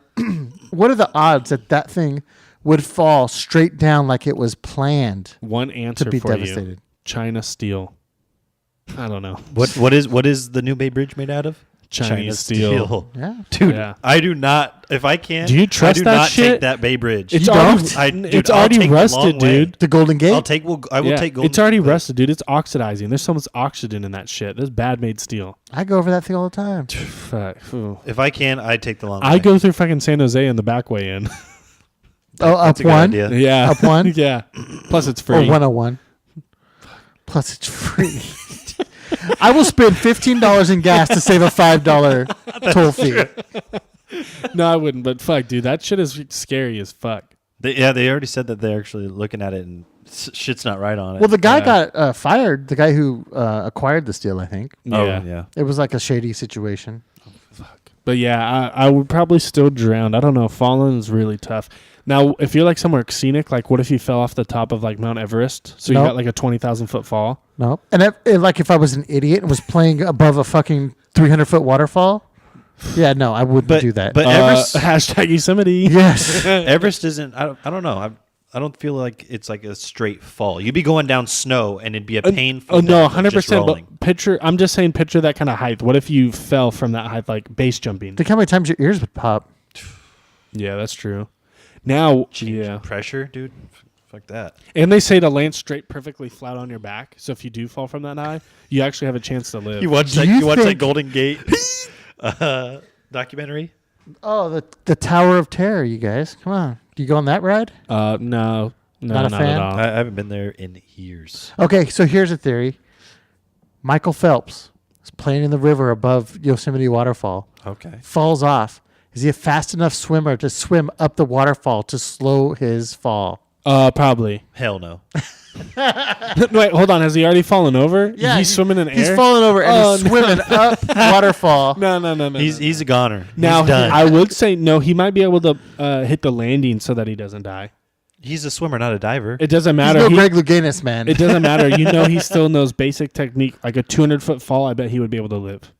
what are the odds that that thing would fall straight down like it was planned One answer to be for you: devastated? China steel. I don't know. What is the new Bay Bridge made out of? Chinese steel. Yeah. Dude, Yeah. I do not. If I can, Do you trust I do that not shit? take that Bay Bridge. It's You already, don't? it's I'll already take the long rusted, way. dude. The Golden Gate? I will Yeah, take Golden. it's already but- rusted, dude. It's oxidizing. There's so much oxygen in that shit. That's bad made steel. I go over that thing all the time. Fuck. Ooh. If I can, I take the long way. I go through fucking San Jose and the back way in. Oh, up That's a good one? idea. yeah. Up one? yeah. Plus it's Or free. 101? Plus it's free. I will spend $15 in gas to save a $5 toll fee. No, I wouldn't. But fuck, dude, that shit is scary as fuck. They already said that they're actually looking at it and shit's not right on it. Well, the guy Yeah. got fired, the guy who acquired the steel, I think. oh Yeah. yeah. It was like a shady situation. But yeah, I would probably still drown. I don't know. Falling is really tough. Now, if you're like somewhere scenic, like what if you fell off the top of like Mount Everest? So you Nope. got like a 20,000 foot fall. No. And if I was an idiot and was playing above a fucking 300-foot waterfall, yeah, no, I wouldn't do that. But Everest, Hashtag Yosemite. yes. Everest isn't. I don't know. I don't feel like it's like a straight fall. You'd be going down snow and it'd be a painful. Oh no, death of just 100%. rolling. But picture. I'm just saying, picture that kind of height. What if you fell from that height, like base jumping? Think how many times your ears would pop. Yeah, that's true. Now, Change yeah, pressure, dude. Fuck that. and they say to land straight, perfectly flat on your back. So if you do fall from that high, you actually have a chance to live. You watch Do that? you You watch that think- Golden Gate documentary? Oh, the Tower of Terror, you guys. Come on. Do you go on that ride? No, Not a not fan? at all. I haven't been there in years. Okay, so here's a theory. Michael Phelps is playing in the river above Yosemite Waterfall, Okay. falls off. Is he a fast enough swimmer to swim up the waterfall to slow his fall? Probably. Hell no. Wait, hold on. Has he already fallen over? He's swimming in air. He's falling over and Oh, he's swimming up waterfall. No. He's a goner. Now, He's done. I would say no. He might be able to hit the landing so that he doesn't die. He's a swimmer, not a diver. It doesn't He's matter. no Greg Louganis, man. It doesn't matter. You know, he still knows basic technique. Like a 200-foot fall, I bet he would be able to live.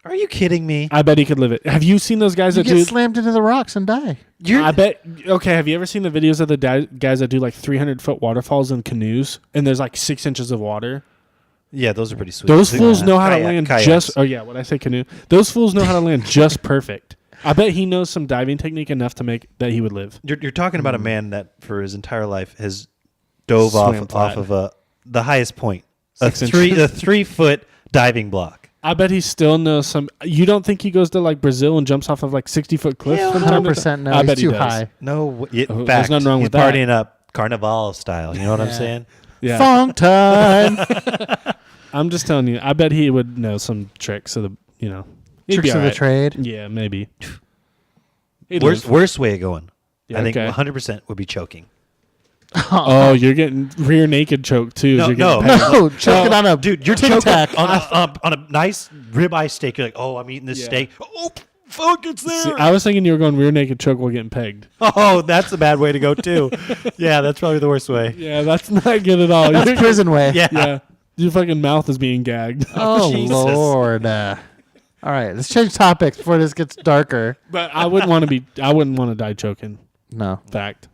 Are you kidding me? I bet he could live it. Have you seen those guys You that get do? slammed into the rocks and die. I bet. Okay, have you ever seen the videos of the guys that do like 300-foot waterfalls in canoes, and there's like 6 inches of water? Yeah, those are pretty sweet. Those fools know how to Kayak- land kayaks. just. Oh yeah, when I say canoe, those fools know how to land just perfect. I bet he knows some diving technique enough to make that he would live. You're talking about a man that for his entire life has dove Swam off flat. of the highest point, a 6 inches. 3-foot diving block. I bet he still knows some. You don't think he goes to like Brazil and jumps off of like 60-foot cliffs? from time to 100% time? no. I He's bet too he does. high. No, in Oh, there's fact, nothing wrong he's with that. partying up Carnival style. You know what I'm Yeah. saying? Yeah, Funk time. I'm just telling you. I bet he would know some tricks of the. He'd Tricks be of all the right. trade. Yeah, maybe. He'd Worst live. worst way of going. Yeah, I think okay. 100% would be choking. Oh, you're getting rear naked choke too. as No, you're getting no. pegged. No, choking on a Dude, you're Tic choking Tac. on a nice ribeye steak. You're like, oh, I'm eating this Yeah. steak. Oh, fuck, it's there. See, I was thinking you were going rear naked choke while getting pegged. Oh, that's a bad way to go too. Yeah, that's probably the worst way. Yeah, that's not good at all. That's prison way. Yeah. Yeah, your fucking mouth is being gagged. Oh, Jesus. Lord. All right, let's change topics before this gets darker. But I wouldn't want to be. I wouldn't want to die choking. No, Fact.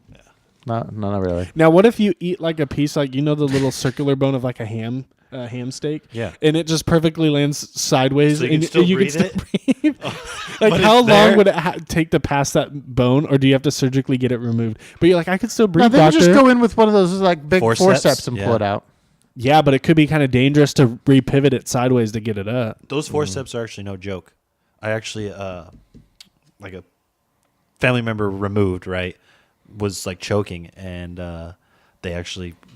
not really. Now, what if you eat like a piece, like the little circular bone of like a ham steak? Yeah. And it just perfectly lands sideways, So you can and still you breathe can still breathe. Like, But how it's long there? would it take to pass that bone, or do you have to surgically get it removed? But you're like, I could still No, breathe, they would doctor. just go in with one of those like big Forceps? forceps and pull Yeah. it out. Yeah, but it could be kind of dangerous to repivot it sideways to get it up. Those forceps are actually no joke. I actually, like a family member removed, right, was like choking, and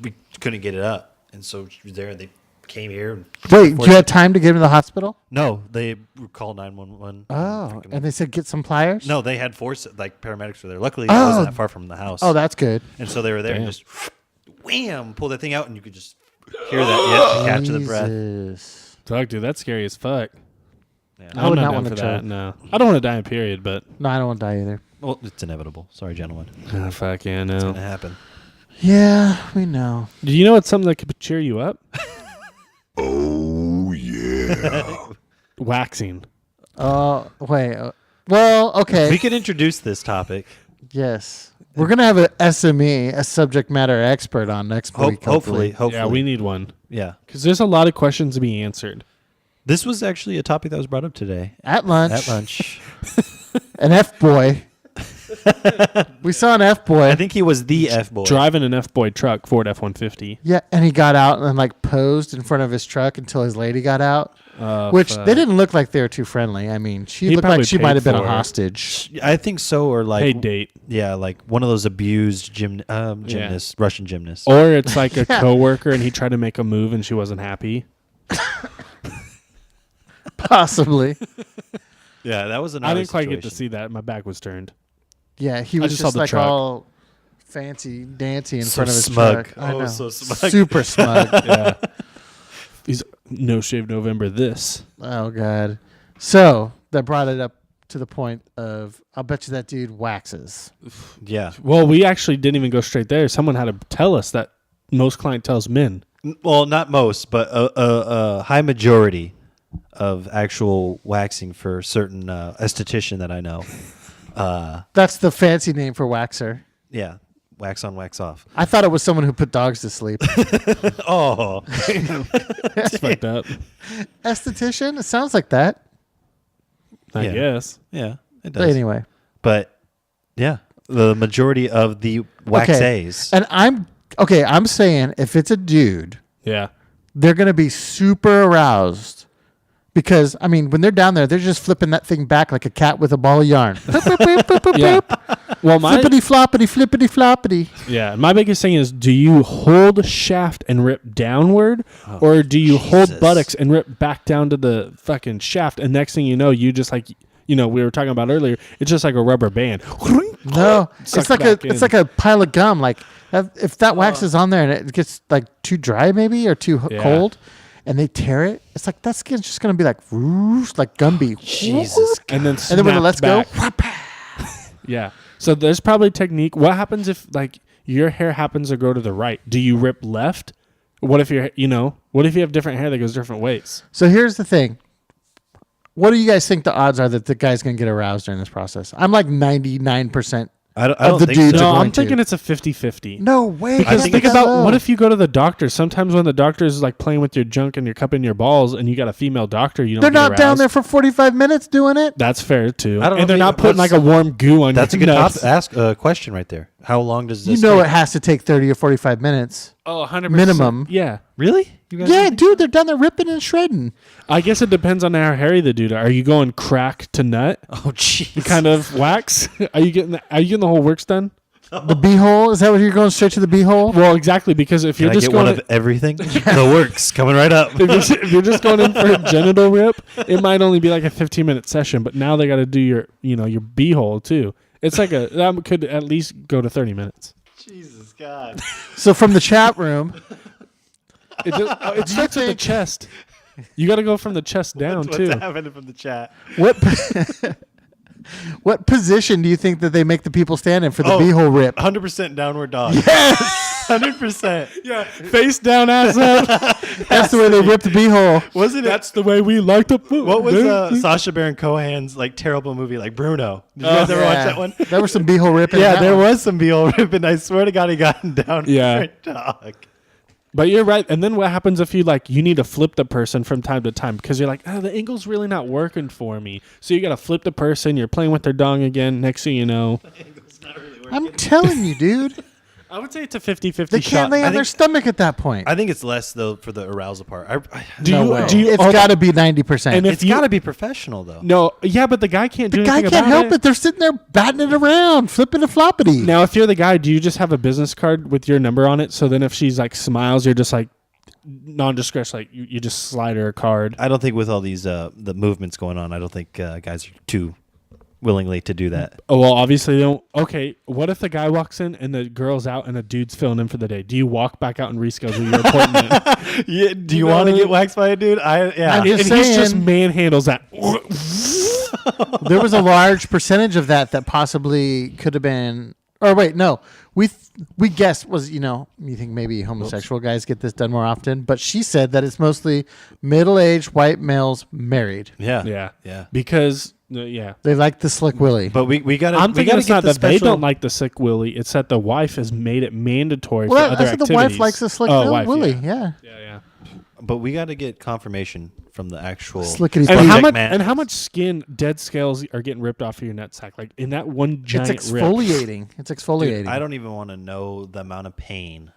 we couldn't get it up. And so she was there, and they came here. And Wait, you had time to get him to the hospital? No, they called 911. Oh, and they said get some pliers? No, they had paramedics were there. Luckily, it wasn't that far from the house. Oh, that's good. And so they were there Damn. and just wham, pull that thing out, and you could just hear that catch of the breath. Jesus. Fuck, dude, that's scary as fuck. Yeah. I would I'm not down wanna for that. choke. No, I don't want to die in period, but No, I don't want to die either. Well, it's inevitable. Sorry, gentlemen. fuck yeah, It's no. gonna happen. Yeah, we know. Do you know what's something that could cheer you up? Oh, yeah. Waxing. Oh, wait. Well, okay. We could introduce this topic. Yes. We're going to have an SME, a subject matter expert on next week. Hopefully. Yeah, we need one Yeah. because there's a lot of questions to be answered. This was actually a topic that was brought up today At lunch. at lunch. An F-boy. We saw an F-boy. I think he was the F boy. Driving an F-boy truck, Ford F-150. Yeah, and he got out and like posed in front of his truck until his lady got out. Which they didn't look like they were too friendly. I mean, she He looked probably like she paid might have been a for it. hostage. I think so, or like Hey, date. yeah, like one of those abused gymnasts, Russian gymnasts. Or it's like a Yeah. coworker and he tried to make a move and she wasn't happy. Possibly. Yeah, that was an. I didn't quite get to see that. My back was turned. Yeah, he I was just just saw the like truck. all fancy dancy in So front of his smug. truck. I Oh, know. so smug. Super smug. Yeah. He's no shave November this. Oh god. So that brought it up to the point of I'll bet you that dude waxes. Yeah. Well, we actually didn't even go straight there. Someone had to tell us that most clientele's men. Well, not most, but a high majority of actual waxing for certain esthetician that I know. That's the fancy name for waxer. Yeah, wax on, wax off. I thought it was someone who put dogs to sleep. Oh, That's fucked up. Esthetician? It sounds like that. I Yeah. guess. yeah, it But does. anyway. But yeah, the majority of the waxays. And I'm saying if it's a dude, Yeah. they're going to be super aroused because, I mean, when they're down there, they're just flipping that thing back like a cat with a ball of yarn. Boop, boop, boop, boop, boop, Yeah. boop. Well, my Flippity floppity, flippity floppity. yeah, my biggest thing is: do you hold shaft and rip downward, or do you hold Jesus. buttocks and rip back down to the fucking shaft? And next thing you know, you just like we were talking about earlier. It's just like a rubber band. No, Sucks it's back it's in. like a pile of gum. Like if that wax is on there and it gets like too dry, maybe or too Yeah. cold, and they tear it, it's like that skin's just gonna be like whoosh, like Gumby. Jesus. And then And then when it lets snapped go, back. Yeah. So there's probably technique. What happens if like your hair happens to grow to the right? Do you rip left? What if what if you have different hair that goes different ways? So here's the thing. What do you guys think the odds are that the guy's going to get aroused during this process? I'm like 99% I of don't the think dudes so. are No, going I'm thinking to. it's a 50-50. No way. Because think think it's about what if you go to the doctor? Sometimes when the doctor is like playing with your junk and you're cupping your balls, and you got a female doctor, you don't. they're get not down aroused. there for 45 minutes doing it? That's fair too. I don't know And they're if not you- putting like a warm goo on. That's a your good nuts. question right there. How long does You this? know take? it has to take 30 or 45 minutes. Oh, 100% Minimum. Yeah, Really? You guys Yeah, think- dude, they're down there ripping and shredding. I guess it depends on how hairy the dude are. Are you going crack to nut? Oh, jeez. Kind of wax? Are you getting the whole works done? The beehole? Is that what you're going straight to the beehole? Well, exactly, because if Can you're I just get one going of everything? The works coming right up. if you're just going in for a genital rip, it might only be like a 15-minute session, but now they got to do your beehole too. It's like that could at least go to 30 minutes. Jesus God. So from the chat room, It starts with the chest. You got to go from the chest down too. What's happening from the chat? what what position do you think that they make the people stand in for the Oh. beehole rip? 100% downward dog. Yes! 100%. Yeah, face down, ass up. That's the way they rip the beehole. Wasn't it? That's the way we like to. What was Sacha Baron Cohen's like terrible movie, like Bruno? Did you guys ever watch that one? There was some beehole ripping. in Yeah, that there one. was some beehole ripping. I swear to God, he got him down. Yeah. for a dog. But you're right. And then what happens if you need to flip the person from time to time because you're like, the angle's really not working for me. So you got to flip the person. You're playing with their dong again. Next thing you know, I'm telling you, dude. I would say it's a 50-50 They shot. can't lay on their stomach at that point. I think it's less though for the arousal part. No way. do you? It's got to be 90%. And if It's you- got to be professional though. No, yeah, but the guy can't do the guy anything can't about help it. They're sitting there batting it around, flipping a floppity. Now, if you're the guy, do you just have a business card with your number on it? So then if she's like smiles, you're just like nondescript, like you just slide her a card. I don't think with all these the movements going on, I don't think guys are too willingly to do that. Oh, well, obviously they don't. Okay, what if the guy walks in and the girl's out and the dude's filling in for the day? Do you walk back out and reschedule your appointment? Yeah, do you know want to what I get mean? waxed by a dude? I'm and just he just saying. manhandles that. There was a large percentage of that possibly could have been. Or wait, no, we guessed was you think maybe homosexual guys get this done more often, but she said that it's mostly middle-aged white males married. Yeah, Yeah, because yeah. They like the slick willy. But we got to. I'm we thinking gotta it's get not the that they special- don't like the sick willy. It's that the wife has made it mandatory Well, for I other said activities. the wife likes the slick wife, willy. Yeah. Yeah. Yeah. But we got to get confirmation from the actual Slickety And Subject how much? man. And how much skin, dead scales are getting ripped off of your nutsack? Like in that one It's giant rip. exfoliating. It's exfoliating. Dude, I don't even want to know the amount of pain.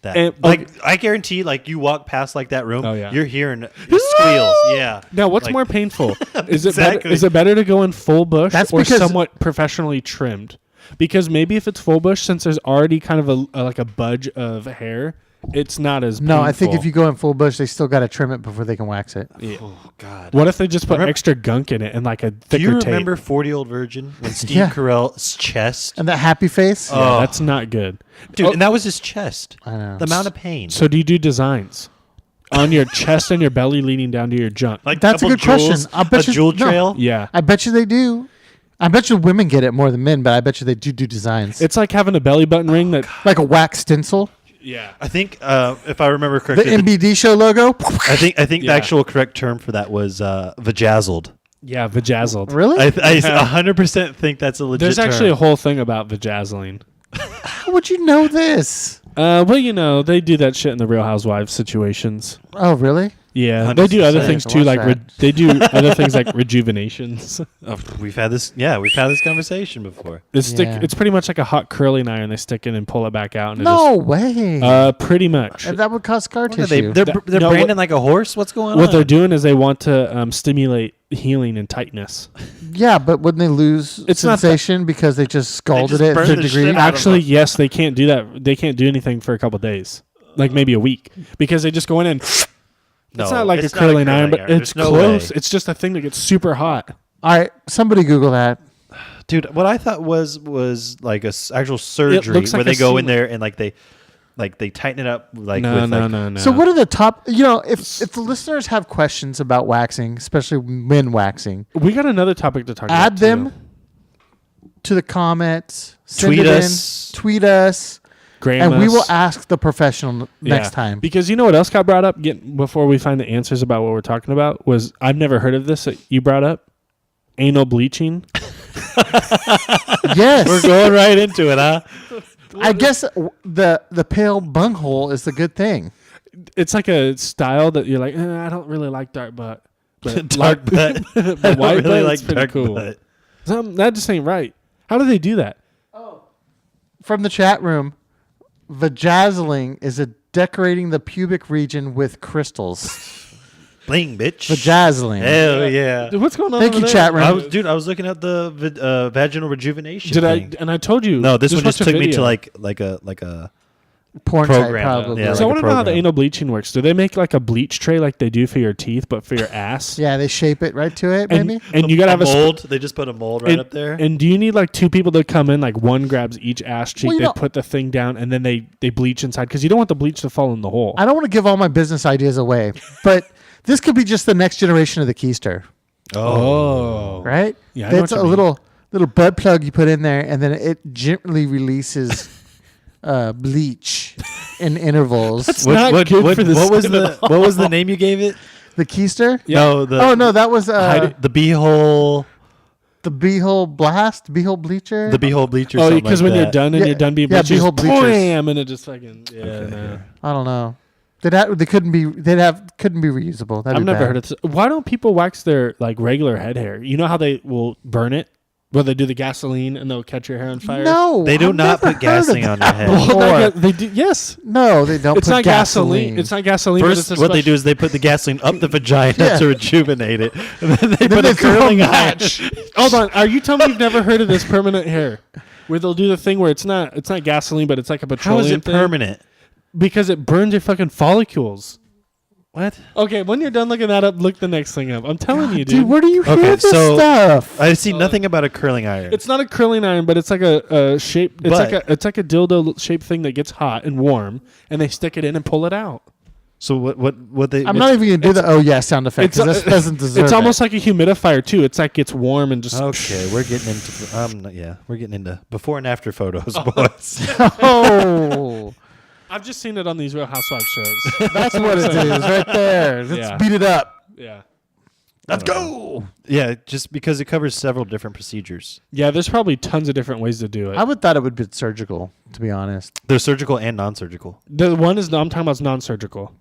That And- I guarantee, like you walk past like that room, Oh, yeah. you're hearing squeals. Yeah. Now, what's Like- more painful? Is it Exactly. better? Is it better to go in full bush That's or because- somewhat professionally trimmed? Because maybe if it's full bush, since there's already kind of like a budge of hair, it's not as No, painful. I think if you go in full bush, they still got to trim it before they can wax it. Oh God. What if they just put Remember- extra gunk in it and like a Do thicker you tape? remember 40-Year-Old Virgin when Steve Yeah. Carell's chest? And that happy face. Yeah, Oh. that's not good. Dude, Oh, and that was his chest. I know. The amount of pain. so do you do designs on your chest and your belly leading down to your junk? Like That's a couple good question. jewels, I bet a you- jewel no. trail. Yeah. I bet you they do. I bet you women get it more than men, but I bet you they do designs. It's like having a belly button ring that. like a wax stencil. Yeah. I think if I remember The correctly, NBD Show logo. I think the Yeah. actual correct term for that was vajazzled. Yeah, vajazzled. Really? I 100% think that's a legit There's term. actually a whole thing about vajazzling. How would you know this? Well, they do that shit in the Real Housewives situations. Oh, really? Yeah, they do other 100%. things I too, watch like that. they do other things like rejuvenations. Oh, we've had this conversation before. Yeah. It's pretty much like a hot curling iron. They stick in and pull it back out. And No way. it just, pretty much. And that would cause scar What are they? tissue. They're No, branding what- like a horse. What's going on? What they're doing is they want to stimulate healing and tightness. Yeah, but wouldn't they lose It's not that- sensation because they just scalded just it burned to a the degree? shit out of Actually, yes, they can't do that. They can't do anything for a couple days, like maybe a week, because they just go in and. No, It's not like it's a curling iron, but There's it's no close. way. It's just a thing that gets super hot. All right, somebody Google that. Dude, what I thought was like a actual surgery looks where like they a go in semen. there and they tighten it up like No, with no, like no, no. So what are the top? If the listeners have questions about waxing, especially men waxing, We got another topic to talk about. add them too. to the comments. Send Tweet it us. In, tweet us, Graham and we us. will ask the professional Yeah. next time. Because you know what else got brought up before we find the answers about what we're talking about was I've never heard of this that you brought up. Anal bleaching. Yes. We're going right into it, huh? I guess the pale bunghole is the good thing. It's like a style that you're like, I don't really like dark butt. But Dark butt. but I white don't really butt like is pretty dark cool. butt. That just ain't right. How do they do that? From the chat room, vajazzling is a decorating the pubic region with crystals. Bling, bitch. Vajazzling. Hell yeah. Dude, what's going on? Thank over you, there? chat room. I was looking at the vaginal rejuvenation. Did thing. I? And I told you. No, this one just watch a took me to video. like a Porn site, program, probably. yeah, So I like want a to know how the program. anal bleaching works. Do they make like a bleach tray like they do for your teeth, but for your ass? Yeah, they shape it right to it, And, maybe. and you gotta have a mold. They just put a mold right and, up there. And do you need like two people to come in? Like one grabs each ass cheek, Well, you they know- put the thing down, and then they bleach inside because you don't want the bleach to fall in the hole. I don't want to give all my business ideas away, but this could be just the next generation of the keister, right? Yeah, I know That's what a you mean. little butt plug you put in there, and then it gently releases bleach in intervals. That's not good for the what was skin the at all. what was the name you gave it? The keister? No, Oh no, that was the beehole, the beehole blast, beehole bleacher. the beehole bleacher. Oh, something because like when you're that. done and Yeah, you're done being yeah, bleached, you beehole just bleachers. bam, and it just fucking no. I don't know. They couldn't be reusable. That'd I've be never bad. heard of this. Why don't people wax their like regular head hair? You know how they will burn it? Where they do the gasoline and they'll catch your hair on fire? No, They do I've not never put heard of gasoline on your head. Well, before. not they do, yes. No, they don't. It's put not gasoline. It's not gasoline. but First, it's a what they special- do is they put the gasoline up the vagina Yeah. to rejuvenate it, and then they Then put they a throw a curling iron. match. Hold on. Are you telling me you've never heard of this permanent hair? Where they'll do the thing where it's not gasoline, but it's like a How petroleum is it thing? permanent? Because it burns your fucking follicles. What? Okay, when you're done looking that up, look the next thing up. I'm telling you, dude. Dude, where do you hear Okay, this so- stuff? I see nothing about a curling iron. It's not a curling iron, but it's like a shape. It's But- it's like a dildo shaped thing that gets hot and warm, and they stick it in and pull it out. So what they? I'm not even gonna do the oh yeah sound effect because this doesn't deserve. It's almost it. like a humidifier too. It's like gets warm and just. Okay, we're getting into we're getting into before and after photos, boys. Oh, I've just seen it on these Real Housewives shows. that's what it is right there. Let's Yeah. beat it up. Yeah. Let's go. Yeah, just because it covers several different procedures. Yeah, there's probably tons of different ways to do it. I would thought it would be surgical, to be honest. They're surgical and non-surgical. The one is I'm talking about is non-surgical.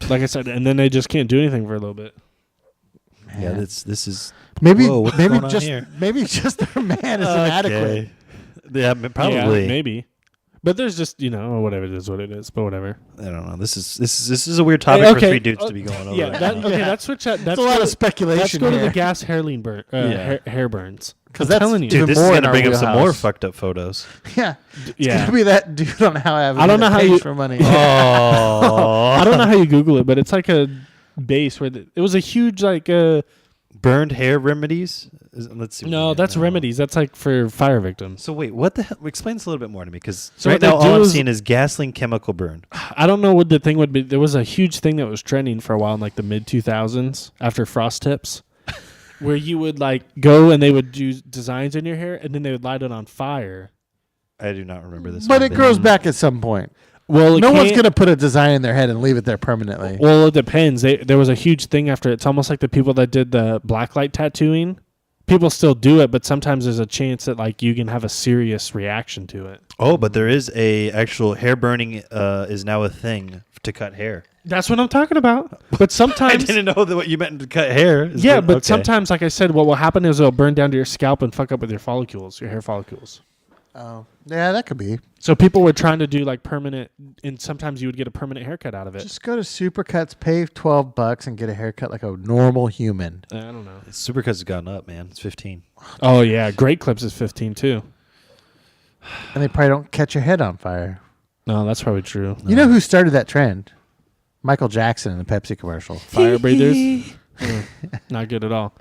Like I said, and then they just can't do anything for a little bit. Yeah, this is Maybe Whoa, what's maybe going on just here? maybe just their man is inadequate. Okay. Yeah, probably. Yeah, maybe. But there's just whatever it is, what it is. But whatever. I don't know. This is a weird topic Hey, for three dudes to be going over. Yeah. right That, now. okay. That's switch. That's It's a lot of Let's speculation go to the here. gas hairline burn. Hair burns. Because I'm that's telling you. Dude, even this is more in gonna our bring up some more wheelhouse. fucked up photos. Yeah, it's Yeah. gonna be that dude on How Avenue. I don't know that how pays you- for money. Oh, I don't know how you Google it, but it's like a base where it was a huge like. burned hair remedies. Let's see. No, that's remedies. That's like for fire victims. So wait, what the hell? Explain this a little bit more to me, because So right what they now all do I'm is- seeing is gasoline chemical burn. I don't know what the thing would be. There was a huge thing that was trending for a while in like the mid 2000s after frost tips, where you would like go and they would do designs in your hair and then they would light it on fire. I do not remember this. But one it bit. grows back at some point. Well, No one's gonna put a design in their head and leave it there permanently. Well, it depends. There was a huge thing after. It's almost like the people that did the blacklight tattooing. People still do it, but sometimes there's a chance that like you can have a serious reaction to it. Oh, but there is a actual hair burning is now a thing to cut hair. That's what I'm talking about. But I sometimes, didn't know that what you meant to cut hair. is yeah, good. but Okay. sometimes, like I said, what will happen is it'll burn down to your scalp and fuck up with your follicles, your hair follicles. Oh, yeah, that could be. So people were trying to do like permanent, and sometimes you would get a permanent haircut out of it. Just go to Supercuts, pay $12, and get a haircut like a normal human. I don't know. Supercuts has gone up, man. It's 15. Oh yeah, Great Clips is 15 too. And they probably don't catch your head on fire. No, that's probably true. You know who started that trend? Michael Jackson in the Pepsi commercial. Fire breathers, not good at all.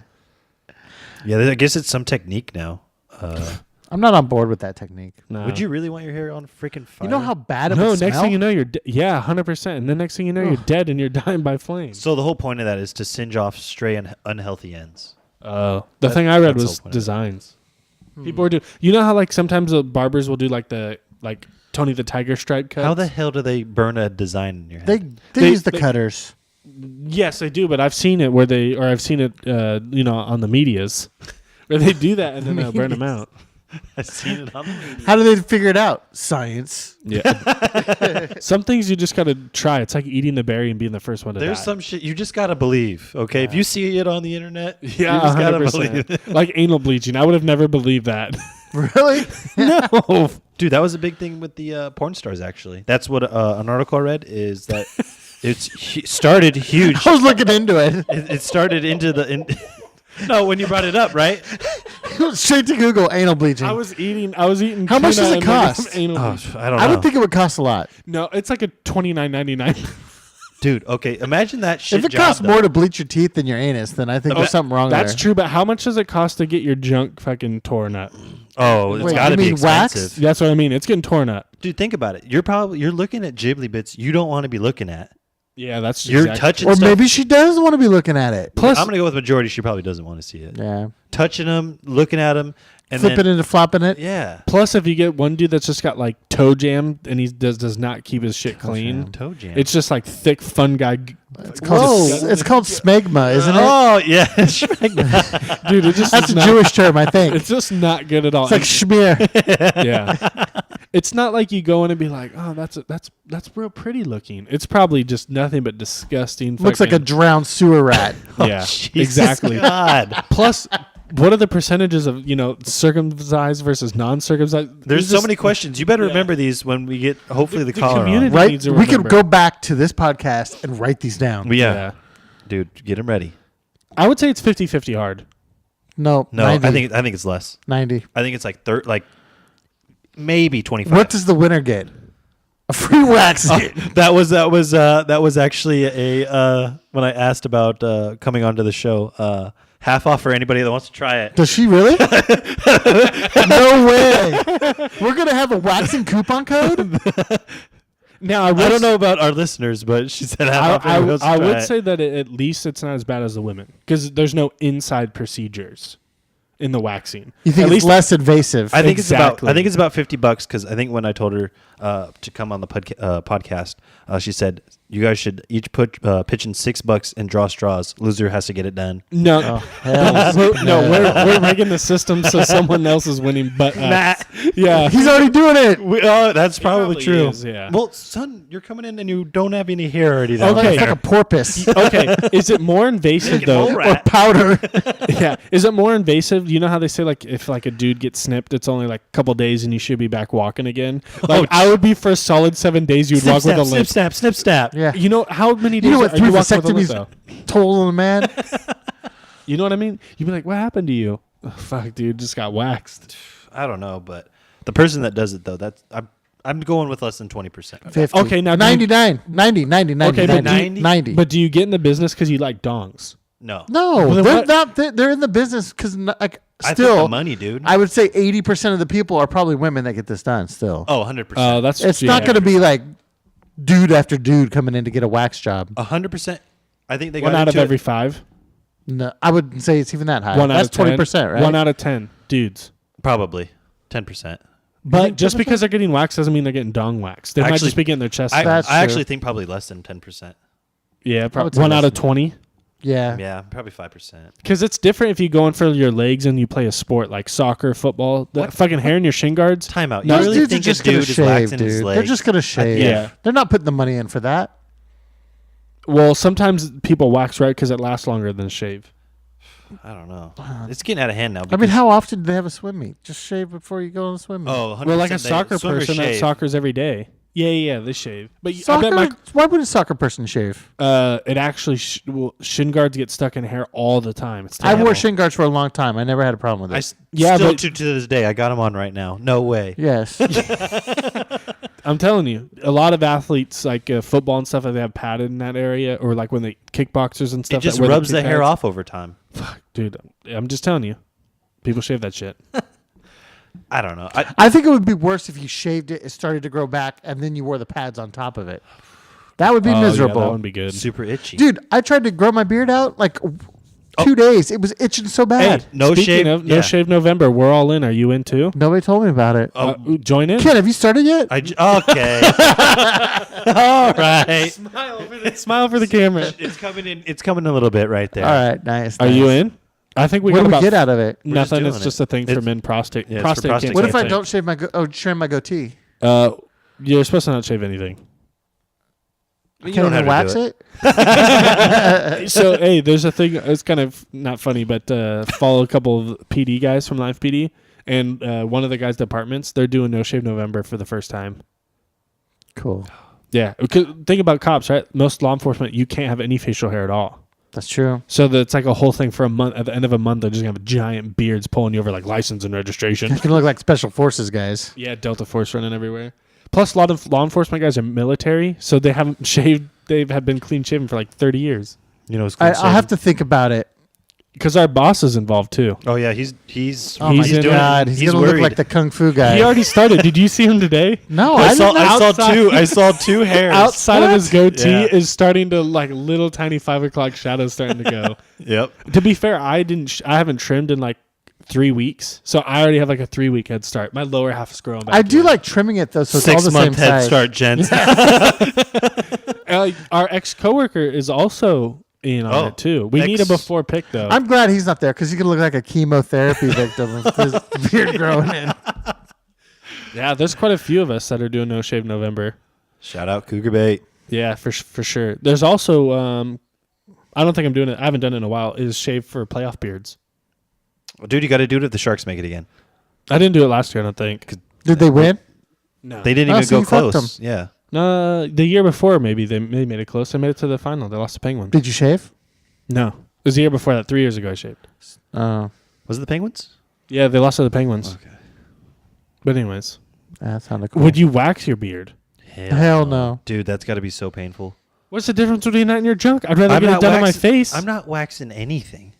Yeah, I guess it's some technique now. I'm not on board with that technique. No. Would you really want your hair on freaking fire? You know how bad it No, would next smell? thing you know, you're yeah, 100%. And the next thing you know, you're dead and you're dying by flames. So the whole point of that is to singe off stray and unhealthy ends. The That- thing I read that's the was whole point of it. designs. People were doing. You know how like sometimes the barbers will do like the like Tony the Tiger stripe cuts. How the hell do they burn a design in your head? They use the they- cutters. Yes, they do, but I've seen it where I've seen it, on the medias, Where they do that and then they'll burn them out. I've seen it on the radio. How do they figure it out? Science. Yeah. Some things you just got to try. It's like eating the berry and being the first one to There's die. some shit you just gotta believe. Okay, if you see it on the internet, Yeah, you just gotta 100%. believe it. Like anal bleaching. I would have never believed that. Really? No. Dude, that was a big thing with the porn stars. Actually, that's what an article I read is that started huge. I was looking into it. It started into the. No, when you brought it up, right? Straight to Google anal bleaching. I was eating. How much does tuna it and cost? Anal Oh, bleaching. I don't know. I would think it would cost a lot. No, it's like a $29.99. Dude, okay, imagine that shit. If it job, costs though. more to bleach your teeth than your anus, then I think there's something wrong That's there. true, but how much does it cost to get your junk fucking torn up? Oh, it's Wait, got to you be mean wax? expensive. That's what I mean. It's getting torn up. Dude, think about it. You're looking at Ghibli bits you don't want to be looking at. Yeah, that's You're exactly- touching Or stuff. maybe she does want to be looking at it. Plus, I'm gonna go with majority. She probably doesn't want to see it. Yeah. Touching them, looking at them, and Flipping then it and flopping it. yeah, plus, if you get one dude that's just got like toe jam and he does not keep his shit clean, toe jam. it's just like thick fun guy. It's called it's called smegma, isn't it? Oh yeah, Dude, it just That's is a not, Jewish term, I think. It's just not good at all. It's like schmear. Yeah, it's not like you go in and be like, oh, that's real pretty looking. It's probably just nothing but disgusting. Looks like a fucking- drowned sewer rat. yeah, Jesus exactly. God, Plus, what are the percentages of circumcised versus non-circumcised? there's so many questions. You better remember these when we get hopefully the The caller community- on. Right? needs to We could remember. go back to this podcast and write these down. Yeah. Dude, get him ready. I would say it's 50-50 hard. No, No, 90. I think it's less. 90. I think it's like maybe 25. What does the winner get? A free wax. that was actually a when I asked about coming onto the show. Half off for anybody that wants to try it. Does she really? No way. We're going to have a waxing coupon code? Now, I don't know about our listeners, but she said half off for anybody who wants to I try would it. say that at least it's not as bad as the women because there's no inside procedures in the waxing. You think At it's least less invasive? I think Exactly. it's about $50 because I think when I told her to come on the podcast, she said you guys should each pitch in $6 and draw straws. Loser has to get it done. no, we're rigging the system so someone else is winning, but us. Yeah, He's already doing it. That's probably probably true. is, yeah. Well, son, you're coming in and you don't have any hair already. Okay. It's like a porpoise okay. Is it more invasive though? mole or rat. powder. Yeah. Is it more invasive? You know how they say like if like a dude gets snipped, it's only like a couple days and you should be back walking again. Like I would be for a solid 7 days. You'd walk with a limp. snip, snap. Yeah. You know how many days You know what are you 3 walking with a limp vasectomies though? total on a man? You know what I mean? You'd be like, what happened to you? Oh, fuck, dude, just got waxed. I don't know, but the person that does it though, I'm going with less than 20%. 50. Okay, now do you- 99. 90, 90, 90, Okay, but 90, 90. But do you get in the business because you like dongs? No, no, Well, then they're what- not. They're in the business because like, I think still, the money, dude. I would say 80% of the people are probably women that get this done still. 100%. That's It's not going to be like dude after dude coming in to get a wax job. 100%. I think they one got out of into every it. 5. No, I wouldn't say it's even that high. One out That's of 10. 20%, right? 1 out of 10 dudes. Probably 10%. But just because they're getting waxed doesn't mean they're getting dong waxed. They might Actually, just be getting their chest. I That's true. actually think probably less than 10%. yeah, would probably say 1 out less of 20. Yeah. Yeah, probably 5%. Because it's different if you go in for your legs and you play a sport like soccer, football. The What? fucking hair in your shin guards. Time out. No, You Those really dudes are think just a going dude to is shave, waxing his dude. leg? They're just going to shave. Yeah. They're not putting the money in for that. Well, sometimes people wax right because it lasts longer than shave. I don't know. It's getting out of hand now. I mean, because- how often do they have a swim meet? Just shave before you go on a swim meet. Oh, 100% Well, like a they- soccer swimmers person that shave. soccer's every day. Yeah, they shave. But I Soccer? bet Why would a soccer person shave? it actually shin guards get stuck in hair all the time. It's I wore terrible. shin guards for a long time. I never had a problem with I it. Yeah, still but- to this day, I got them on right now. No way. Yes. I'm telling you, a lot of athletes like football and stuff, they have padded in that area, or like when they kickboxers and stuff. It just that wear rubs the kick hair pads. off over time. Dude, I'm just telling you, people shave that shit. I don't know. I think it would be worse if you shaved it, it started to grow back, and then you wore the pads on top of it. That would be Oh, miserable. Yeah, that would be good. super itchy. Dude, I tried to grow my beard out like 2 days. It was itching so bad. Hey, no Speaking shave. of No Shave November, we're all in. Are you in too? Nobody told me about it. Join in. Ken, have you started yet? Okay. All right. Smile for the camera. It's coming in. It's coming a little bit right there. All right, nice. Are nice. you in? I think we What got do we about get out of it? nothing. doing It's just a thing for It's- men prostate. yeah, it's for prostate prostate cancer. What if I thing. don't shave my trim my goatee? You're supposed to not shave anything. You Can't don't have even to wax do it. So hey, there's a thing. It's kind of not funny, but follow a couple of PD guys from Live PD, and one of the guys' departments. They're doing No Shave November for the first time. Cool. Yeah, think about cops, right? Most law enforcement, you can't have any facial hair at all. That's true. So it's like a whole thing for a month. At the end of a month, they're just gonna have giant beards pulling you over like license and registration. You can look like special forces guys. Yeah, Delta Force running everywhere. Plus, a lot of law enforcement guys are military, so they haven't shaved. They have been clean shaven for like 30 years. You know, it's I'll have to think about it. Because our boss is involved too. Oh yeah, he's Oh my He's God, he's gonna worried. look like the kung fu guy. He already started. Did you see him today? no, I I saw didn't know. I saw two hairs Outside of his goatee Yeah. is starting to like little tiny 5 o'clock shadows starting to go. Yep. To be fair, I haven't trimmed in like 3 weeks, so I already have like a 3-week head start. My lower half is growing back. I do like trimming it though, so it's all the same 6 month head size. start, gents. Our ex coworker is also in on it too. We need a before pic though. I'm glad he's not there because he's gonna look like a chemotherapy victim with his beard growing in. Yeah, there's quite a few of us that are doing No Shave November. Shout out Cougar Bait. Yeah, for sure. There's also I don't think I'm doing it. I haven't done it in a while. Is shave for playoff beards. Well, dude, you got to do it if the Sharks make it again. I didn't do it last year. I don't think. Did they win? No, They didn't Oh, even so go you fucked close. Yeah. No, the year before maybe they made it close. They made it to the final. They lost to Penguins. Did you shave? No, it was the year before that. 3 years ago, I shaved. Oh, Was it the Penguins? Yeah, they lost to the Penguins. Okay. But anyways, that sounded cool. would you wax your beard? Hell no. Dude, that's got to be so painful. What's the difference between that and your junk? I'd rather get it done on my face. I'm not waxing anything.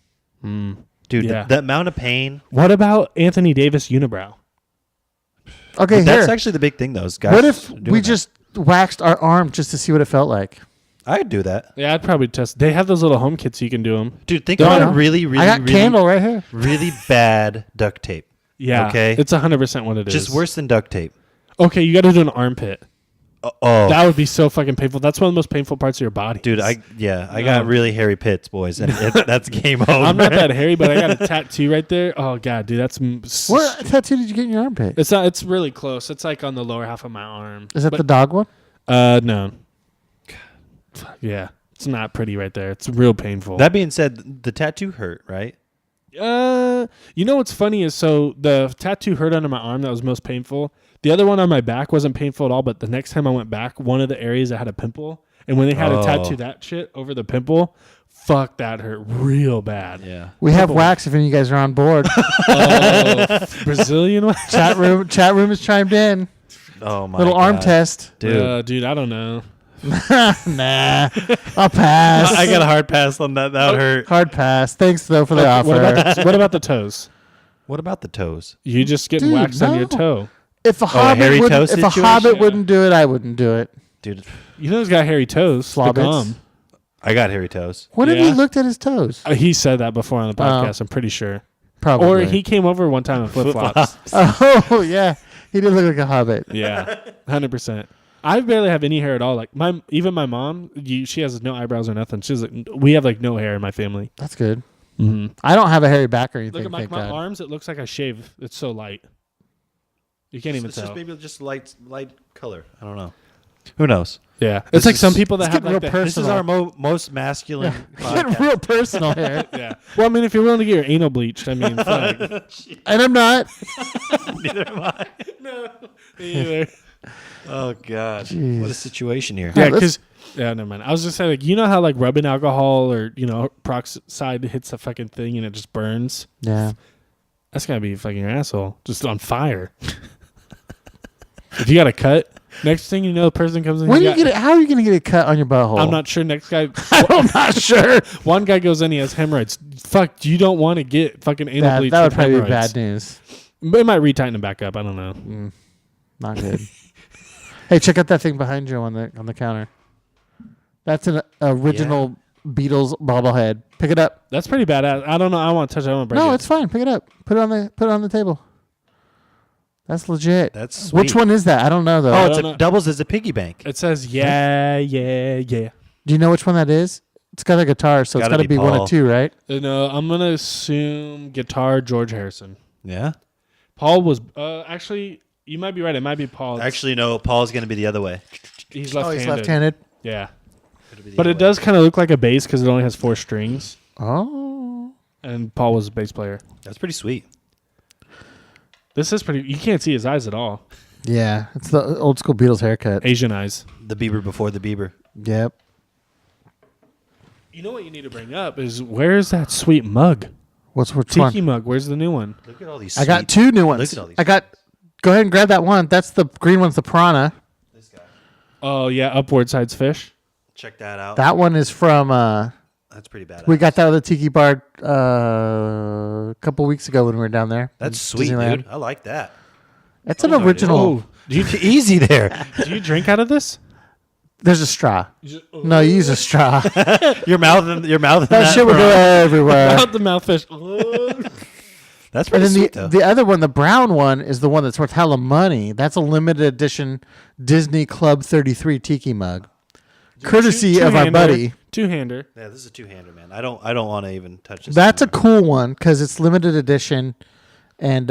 Hmm. Dude, Yeah. the amount of pain. What about Anthony Davis unibrow? Okay, That's here. actually the big thing, though. Is guys What if doing we that. just waxed our arm just to see what it felt like? I'd do that. Yeah, I'd probably test. They have those little home kits so you can do them. Dude, think No, about no. a really, really, I got really, candle right here. really bad duct tape. Yeah. Okay. It's 100% what it is. Just worse than duct tape. Okay, you got to do an armpit. Oh, That would be so fucking painful. That's one of the most painful parts of your body. dude, I No. got really hairy pits, boys, and that's game over. I'm not that hairy, but I got a tattoo right there. Oh god, dude, that's What tattoo did you get in your armpit? It's not. It's really close. It's like on the lower half of my arm. Is that But- the dog one? No. Yeah, it's not pretty right there. It's real painful. That being said, the tattoo hurt, right? You know what's funny is so the tattoo hurt under my arm. That was most painful. The other one on my back wasn't painful at all. But the next time I went back, one of the areas that had a pimple, and when they had to tattoo that shit over the pimple, fuck, that hurt real bad. Yeah. We have wax if any of you guys are on board. Brazilian one. Chat room has chimed in. Oh my. Little arm God. test. dude. Dude, I don't know. Nah, I'll pass. I got a hard pass on that. That would hurt. Hard pass. Thanks though for the offer. What about the toes? What about the toes? You just getting Dude, waxed on your no. toe. If a hairy toe if a situation? hobbit wouldn't do it, I wouldn't do it. Dude, You know he's got hairy toes. The Slobbits. gum. I got hairy toes. What if Yeah. he looked at his toes? He said that before on the podcast. I'm pretty sure. Probably. Or he came over one time in flip flops. Oh yeah, he did look like a hobbit. Yeah, 100%. I barely have any hair at all. Like even my mom, she has no eyebrows or nothing. She's like, we have like no hair in my family. That's good. Mm-hmm. I don't have a hairy back or anything. Look at my thank God. arms. It looks like I shave. It's so light. You can't even It's tell. just maybe just light color. I don't know. Who knows? Yeah, it's This like is- some people that it's have getting like real the, This is our most masculine Getting podcast. real personal here, yeah. Well, I mean, if you're willing to get your anal bleached, I mean, fuck. and I'm not. Neither am I. No, me either. Oh God. Jeez. What a situation here. Yeah, let's- because never mind. I was just saying, like, you know how like rubbing alcohol or peroxide hits the fucking thing and it just burns. Yeah. That's gotta be fucking your asshole, just on fire. If you got a cut, next thing you know, the person comes in. When you get it, how are you gonna get it cut on your butthole? I'm not sure. Next guy, I'm not sure. one guy goes in, he has hemorrhoids. Fuck, you don't want to get fucking anal That, bleach. that would with probably be hemorrhoids. bad news. It might retighten them back up. I don't know. Not good. Hey, check out that thing behind you on the counter. That's an original Beatles bobblehead. Pick it up. That's pretty badass. I don't know. I want to touch it. I want to break No, it. it's fine. Pick it up. Put it on the table. That's legit. That's Which sweet. one is that? I don't know though. Oh, I it's don't know. doubles as a piggy bank. It says yeah. Do you know which one that is? It's got a guitar, so it's Gotta got to be be one Paul. of two, right? No, I'm gonna assume guitar George Harrison. Yeah. Paul was actually. You might be right. It might be Paul. Actually, no. Paul's going to be the other way. he's Oh, left-handed. he's left-handed. Yeah, It'll be the but other it way. does kind of look like a bass because it only has 4 strings, Oh. and Paul was a bass player. That's pretty sweet. This is pretty. You can't see his eyes at all. Yeah, it's the old school Beatles haircut. Asian eyes. The Bieber before the Bieber. Yep. You know what you need to bring up is where's that sweet mug? Which Tiki one? mug. Where's the new one? Look at all these. I got sweet- 2 new ones. Look at all these. I got. Go ahead and grab that one. That's the green one's the piranha. This guy. Oh yeah, upward sides fish. Check that out. That one is from. That's pretty badass. We got that at the Tiki Bar a couple weeks ago when we were down there. That's in sweet, Disneyland. dude. I like that. It's an Oh, dude. original. Oh, Do you easy there? do you drink out of this? There's a straw. No, you use a straw. your mouth and That shit would go everywhere. Out the mouthfish. That's And pretty then sweet though. the other one, the brown one, is the one that's worth hella money. That's a limited edition Disney Club 33 Tiki mug, courtesy of our buddy. Two-hander. Yeah, this is a two-hander, man. I don't want to even touch this. That's a anymore. cool one because it's limited edition, and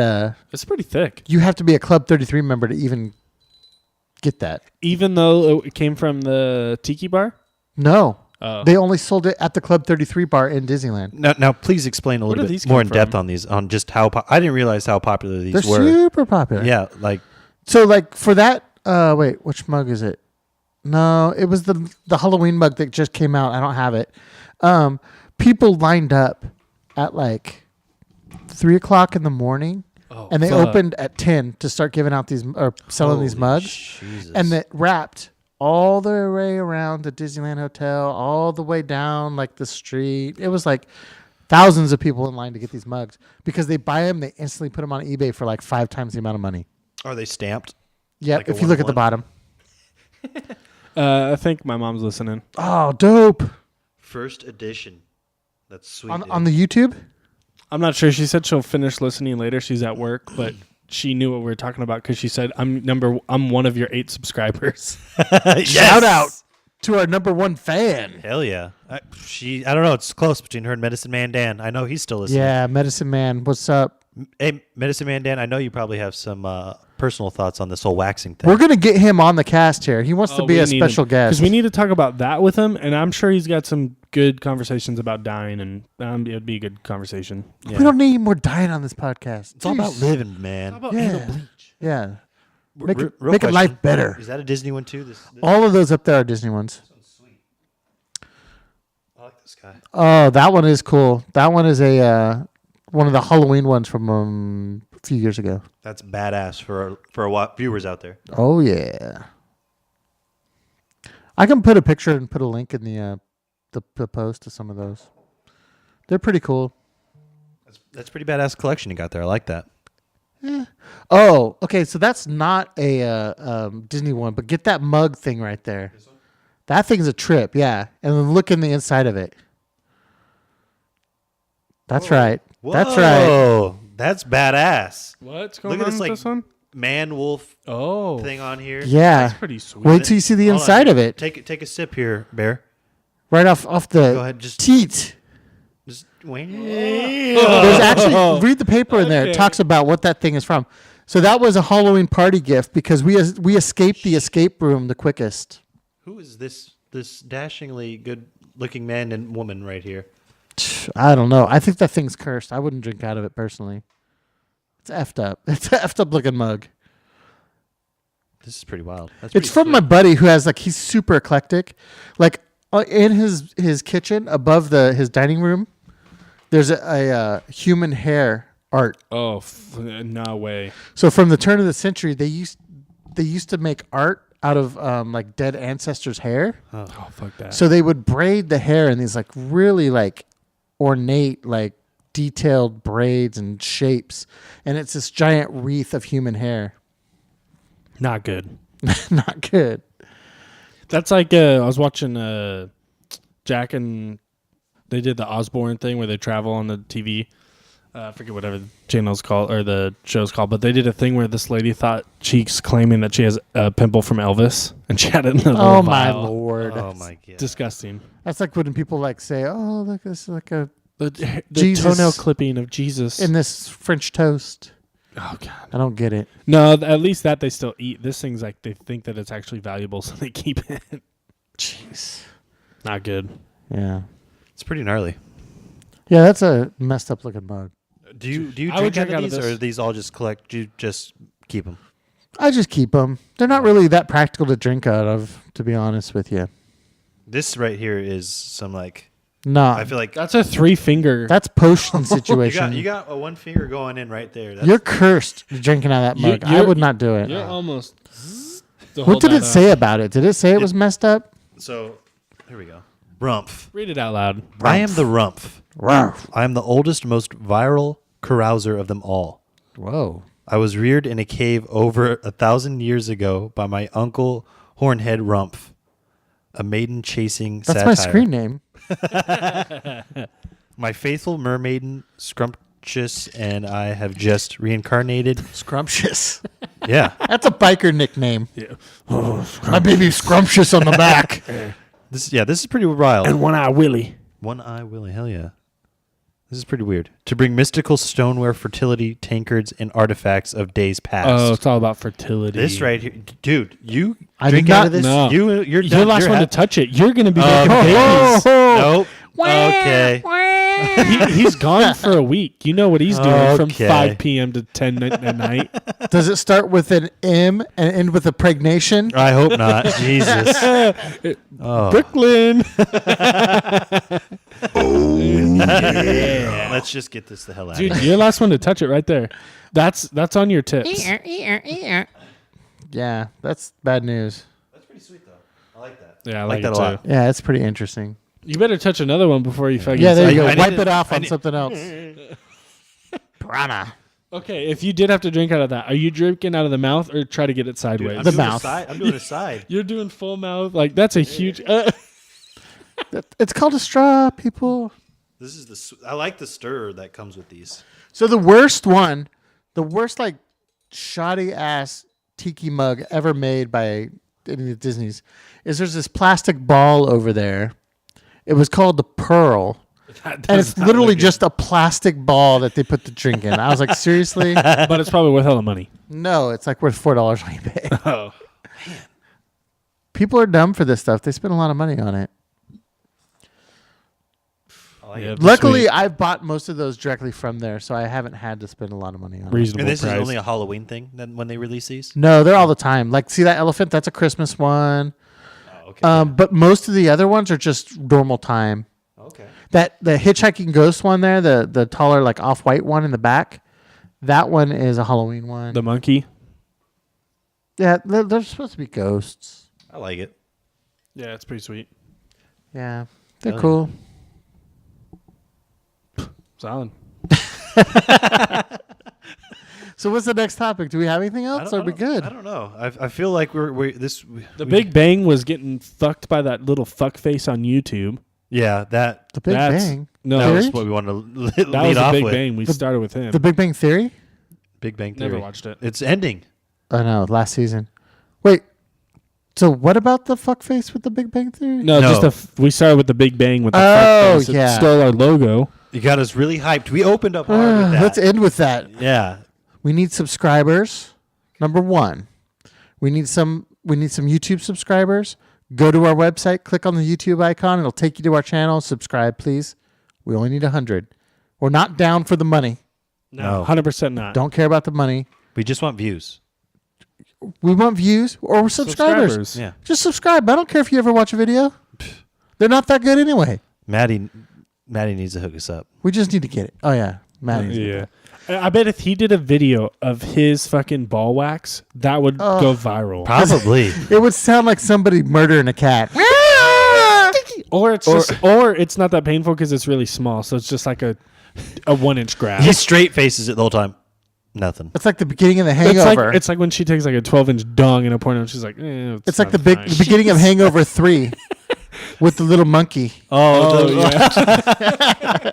It's pretty thick. you have to be a Club 33 member to even get that. Even though it came from the Tiki Bar? No, Oh. they only sold it at the Club 33 bar in Disneyland. Now, please explain a Where little do bit these more come in depth from? on these, on just how I didn't realize how popular these They're were. super popular. Yeah, like So like for that, wait, which mug is it? No, it was the Halloween mug that just came out. I don't have it. People lined up at like 3:00 in the morning, Oh, and they fuck. opened at 10 to start giving out these or selling these holy mugs, Jesus. and it wrapped all the way around the Disneyland Hotel, all the way down like the street. It was like thousands of people in line to get these mugs because they buy them, they instantly put them on eBay for like 5 times the amount of money. Are they stamped? Yep, Like a if you look at the 1-of-1? bottom. I think my mom's listening. Oh, dope. First edition. That's sweet. On the YouTube? I'm not sure. She said she'll finish listening later. She's at work, but she knew what we were talking about because she said, I'm one of your 8 subscribers. Shout out to our number 1 fan. Hell yeah. I don't know. It's close between her and Medicine Man Dan. I know he's still listening. Yeah, Medicine Man. What's up? Hey, Medicine Man Dan, I know you probably have some personal thoughts on this whole waxing thing. We're going to get him on the cast here. He wants to be a special guest. Because we need to talk about that with him, and I'm sure he's got some good conversations about dying, and it'd be a good conversation. Yeah. We don't need more dying on this podcast. It's all about Jeez. living, man. Yeah. Yeah. Make it, Real make it life question. better. Is that a Disney one too? This All of those up there are Disney ones. I like this guy. Oh, that one is cool. That one is a one of the Halloween ones from a few years ago. That's badass for our viewers out there. Oh yeah. I can put a picture and put a link in the post to some of those. They're pretty cool. That's pretty badass collection you got there. I like that. Oh, okay. So that's not a Disney one, but get that mug thing right there. That thing's a trip, yeah. And then look in the inside of it. That's right. That's right. Whoa, that's badass. What's going Look at on this with like this one? man wolf Oh, thing on here. Yeah. that's pretty sweet. Wait till you see the Hold on inside here. of it. Take a sip here, Bear. Right off the Go ahead, just teat. just There's actually read the paper in there. It Okay. talks about what that thing is from. So that was a Halloween party gift because we escaped the escape room the quickest. Who is this dashingly good looking man and woman right here? I don't know. I think that thing's cursed. I wouldn't drink out of it personally. It's effed up. It's an effed up looking mug. This is pretty wild. That's It's pretty from my sweet. buddy who has he's super eclectic. Like in his kitchen above his dining room, there's a human hair art. Oh, no way. So from the turn of the century, they used to make art out of like dead ancestors' hair. Oh, fuck that. So they would braid the hair in these like really like ornate, like detailed braids and shapes, and it's this giant wreath of human hair. Not good. Not good. That's like I was watching Jack and they did the Osborne thing where they travel on the TV. I forget whatever the channel's called or the show's called, but they did a thing where this lady thought she's claiming that she has a pimple from Elvis, and she had it in a little Oh my vial. lord. Oh my god. Disgusting. That's like when people like say, "Oh, look, this is like a The Jesus toenail clipping of Jesus. in this French toast." Oh god. I don't get it. No, at least that they still eat. This thing's like they think that it's actually valuable, so they keep it. Jeez. Not good. Yeah. It's pretty gnarly. Yeah, that's a messed up looking mug. Do you I would drink out drink of these, or are these all just collect? Do you just keep them? I just keep them. They're not really that practical to drink out of, to be honest with you. This right here is some like. No, I feel like That's a 3-finger. that's potion situation. you got a one finger going in right there. That's, You're cursed drinking out of that mug. I would not do it. You're almost. What did it say about it? Did it say it was messed up? so. Here we go. Rumpf. Read it out loud. I am the Rumpf. Rumpf. I am the oldest, most viral carouser of them all. Whoa. I was reared in a cave over 1,000 years ago by my uncle Hornhead Rumpf, a maiden chasing That's satire. my screen name. My faithful mermaiden Scrumptious and I have just reincarnated. Scrumptious. Yeah. That's a biker nickname. Yeah. My baby's scrumptious on the back. This is pretty wild. And One Eye Willie. One Eye Willie, hell yeah. This is pretty weird. To bring mystical stoneware, fertility, tankards, and artifacts of days past. Oh, it's all about fertility. This right here, dude. You I drink did out not of this. know. You're You're done. the last You're one to happy. touch it. You're going to be Oh, making babies. Nope. Okay. He's gone for a week. You know what he's doing from Okay. 5 p.m. to 10 at night. Does it start with an M and end with a pregnation? I hope not. Jesus. Oh. Brooklyn. Let's just get this the hell out Dude, of here. you're the last one to touch it right there. That's on your tips. Yeah, that's bad news. That's pretty sweet, though. I like that. Yeah, I I like like that it a lot. too. Yeah, it's pretty interesting. You better touch another one before you fucking. Yeah, there you go. I Wipe need it to- off I on need- something else. Piranha. Okay, if you did have to drink out of that, are you drinking out of the mouth or try to get it sideways? I'm The doing a mouth. side- I'm doing a side. You're doing full mouth. Like that's a huge. It's called a straw, people. This is I like the stir that comes with these. So the worst one, the worst like shoddy ass tiki mug ever made by any of the Disneys is there's this plastic ball over there. It was called the Pearl. And it's literally just a plastic ball that they put the drink in. I was like, seriously? But it's probably worth all the money. No, it's like worth $4 on eBay. Oh, People are dumb for this stuff. They spend a lot of money on it. I like yeah. it. Luckily, I've bought most of those directly from there, so I haven't had to spend a lot of money on it. reasonable And this price. is only a Halloween thing then when they release these? No, they're all the time. Like, see that elephant? That's a Christmas one. Oh, okay. But most of the other ones are just normal time. Okay. That the hitchhiking ghost one there, the taller like off-white one in the back, that one is a Halloween one. The monkey. Yeah, they're supposed to be ghosts. I like it. Yeah, it's pretty sweet. Yeah, they're Hell cool. Solid. So what's the next topic? Do we have anything else? Are we good? I don't know. I feel like we're this. The Big Bang was getting fucked by that little fuck face on YouTube. Yeah, that The Big That's- Bang. No, that Theory? was what we wanted to lead that was the off Big with. Bang. We started with him. The Big Bang Theory? Big Bang Theory. Never watched it. It's ending. Oh no, last season. Wait. So what about the fuckface with the Big Bang Theory? No, No. just we started with the Big Bang with the Oh, fuck face. It yeah. stole our logo. You got us really hyped. We opened up hard with that. Let's end with that. Yeah. We need subscribers. Number 1. We need some YouTube subscribers. Go to our website, click on the YouTube icon. It'll take you to our channel. Subscribe, please. We only need 100. We're not down for the money. No. 100% not. Don't care about the money. We just want views. We want views or subscribers. Yeah. Just subscribe. I don't care if you ever watch a video. They're not that good anyway. Maddie needs to hook us up. We just need to get it. Oh, yeah. Maddie. Yeah. I bet if he did a video of his fucking ball wax, that would go viral. Probably. It would sound like somebody murdering a cat. Or it's not that painful because it's really small, so it's just like a 1-inch grab. He straight faces it the whole time. Nothing. It's like the beginning of The Hangover. It's like when she takes like a 12-inch dong in a porno and she's like, It's like the beginning of Hangover 3. with the little monkey. Oh, yeah.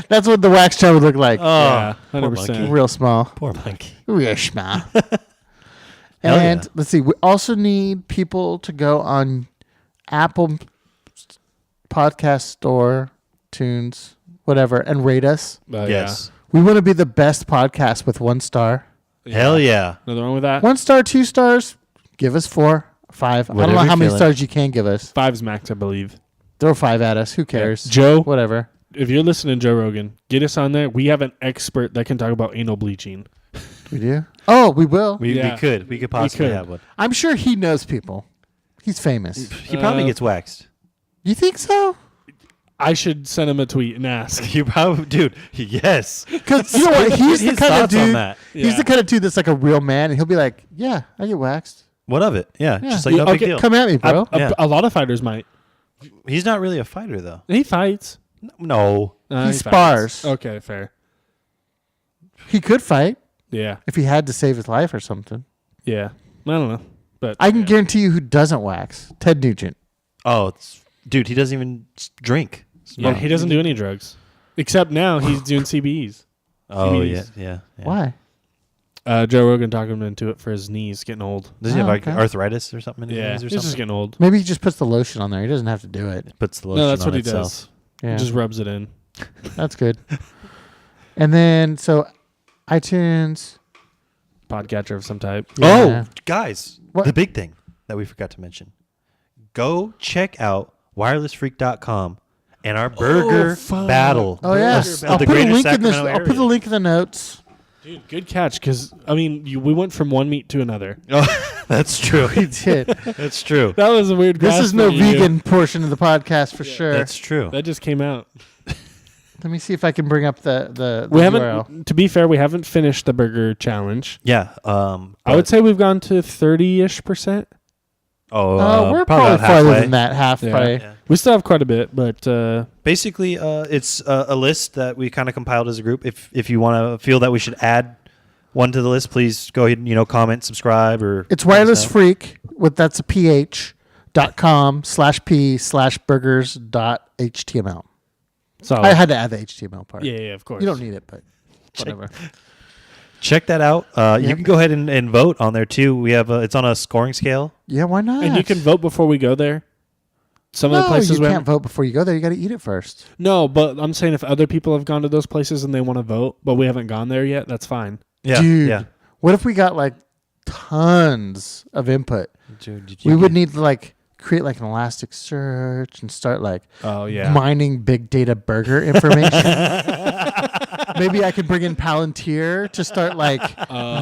That's what the wax job would look like. Yeah, poor 100%. monkey. Real small. Poor monkey. Real small. Hell And yeah. let's see. We also need people to go on Apple Podcast Store, Tunes, whatever, and rate us. Yes. We want to be the best podcast with 1 star. Hell yeah. Nothing wrong with that. 1 star, 2 stars. Give us 4, 5. I Whatever don't know how you're many feeling. stars you can give us. 5's max, I believe. Throw 5 at us. Who cares? Joe, Whatever. if you're listening to Joe Rogan, get us on there. We have an expert that can talk about anal bleaching. We do? Oh, we will. We Yeah. could. We could possibly could. have one. I'm sure he knows people. He's famous. He probably gets waxed. You think so? I should send him a tweet and ask. You probably, dude. Yes. Because you know what? He's the His kind of thoughts on dude. that. He's Yeah. the kind of dude that's like a real man, and he'll be like, "Yeah, I get waxed. What of it? Yeah. Yeah. Just like Yeah, no big okay, deal. Come at me, bro." Yeah. A lot of fighters might. He's not really a fighter though. He fights. No. He fights. spars. Okay, fair. He could fight Yeah, if he had to save his life or something. yeah. I don't know, but I can guarantee you who doesn't wax. Ted Nugent. Oh, dude. He doesn't even drink. yeah, he doesn't do any drugs except now he's doing CBEs. Oh yeah, CBDs. yeah. Why? Joe Rogan talking him into it for his knees getting old. Does he have Oh, like okay. arthritis or something in his Yeah, knees or he's just something? getting old. Maybe he just puts the lotion on there. He doesn't have to do it. Puts the lotion No, that's on what he itself. does. Yeah, He just rubs it in. that's good. And then so, iTunes. Podcatcher of some type. Yeah. Oh, guys, What? the big thing that we forgot to mention. Go check out wirelessfreak.com and our burger fuck. battle. Oh yeah, of I'll the put a greater link in this. Sacramento I'll put the area. link in the notes. Dude, good catch. Because I mean, we went from one meat to another. Oh, that's true. We did. That's true. That was a weird. This grasp is no that you do. vegan portion of the podcast for sure. That's true. That just came out. Let me see if I can bring up the We haven't. URL. To be fair, we haven't finished the burger challenge. Yeah. I would say we've gone to 30-ish%. We're about probably farther halfway. than that, halfway. Yeah. We still have quite a bit, but Basically, it's a list that we kind of compiled as a group. If you want to feel that we should add one to the list, please go ahead and comment, subscribe, or It's wireless freak with that's a ph.com/p/burgers.html. solid. I had to add the HTML part. yeah, of course. You don't need it, but whatever. Check that out. You Yep. can go ahead and vote on there too. We have it's on a scoring scale. Yeah, why not? And you can vote before we go there. Some of the No, places you we can't haven't- vote before you go there. You got to eat it first. No, but I'm saying if other people have gone to those places and they want to vote, but we haven't gone there yet, that's fine. Yeah, Dude, yeah. what if we got like tons of input? Dude, did We you would get- need to like create like an elastic search and start like Oh yeah. mining big data burger information. Maybe I could bring in Palantir to start like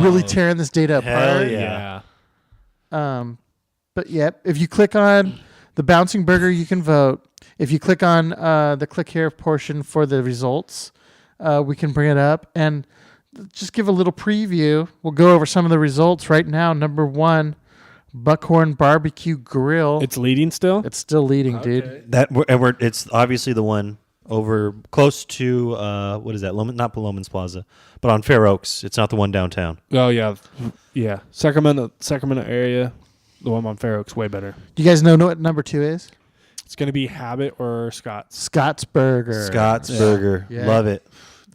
really tearing this data Hell apart. yeah. But yeah, if you click on the bouncing burger, you can vote. If you click on the click here portion for the results, we can bring it up and just give a little preview. We'll go over some of the results right now. Number 1, Buckhorn Barbecue Grill. It's leading still. It's still leading, dude. it's obviously the one over close to what is that? Not Loman's Plaza, but on Fair Oaks. It's not the one downtown. Oh yeah, yeah. Sacramento area, the one on Fair Oaks, way better. Do you guys know what number 2 is? It's gonna be Habit or Scott's. Scott's Burger. Scott's Burger, Yeah. love it.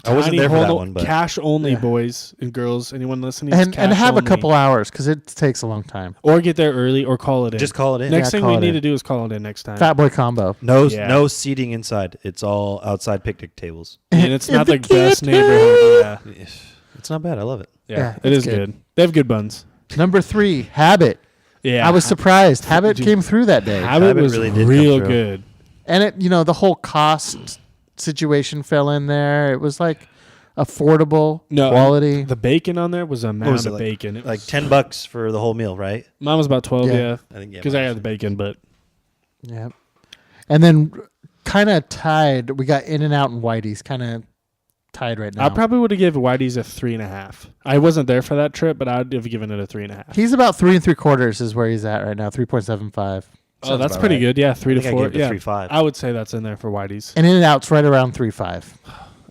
I wasn't Tiny there for that hold- one, but cash only, Yeah. boys and girls. Anyone listening? And It's have cash a only. couple hours because it takes a long time. or get there early, or call it in. just call it in. Next Yeah, thing call we it need in. to do is call it in next time. Fat Boy Combo. Yeah. No seating inside. It's all outside picnic tables. And it's In not the the best kitchen. neighborhood. Yeah, It's not bad. I love it. yeah, Yeah, it it's is good. good. They have good buns. Number 3, Habit. Yeah, I was surprised. Habit Dude. came through that day. Habit Habit was really did come real through. good. And it, the whole cost situation fell in there. It was like affordable No, quality. The bacon on there was a mound was it, of like- bacon. It Like was- $10 for the whole meal, right? Mine was about 12. Yeah. Yeah, I think because I had the bacon, but Yeah. And then kind of tied, we got In-N-Out and Whitey's kind of tied right now. I probably would have given Whitey's a 3.5. I wasn't there for that trip, but I'd have given it a 3.5. He's about 3 3/4 is where he's at right now, 3.75. Oh, that's about pretty right. good. Yeah, 3 I to think I 4. gave it Yeah, 3.5. I would say that's in there for Whitey's, And In-N-Out's right around 3.5.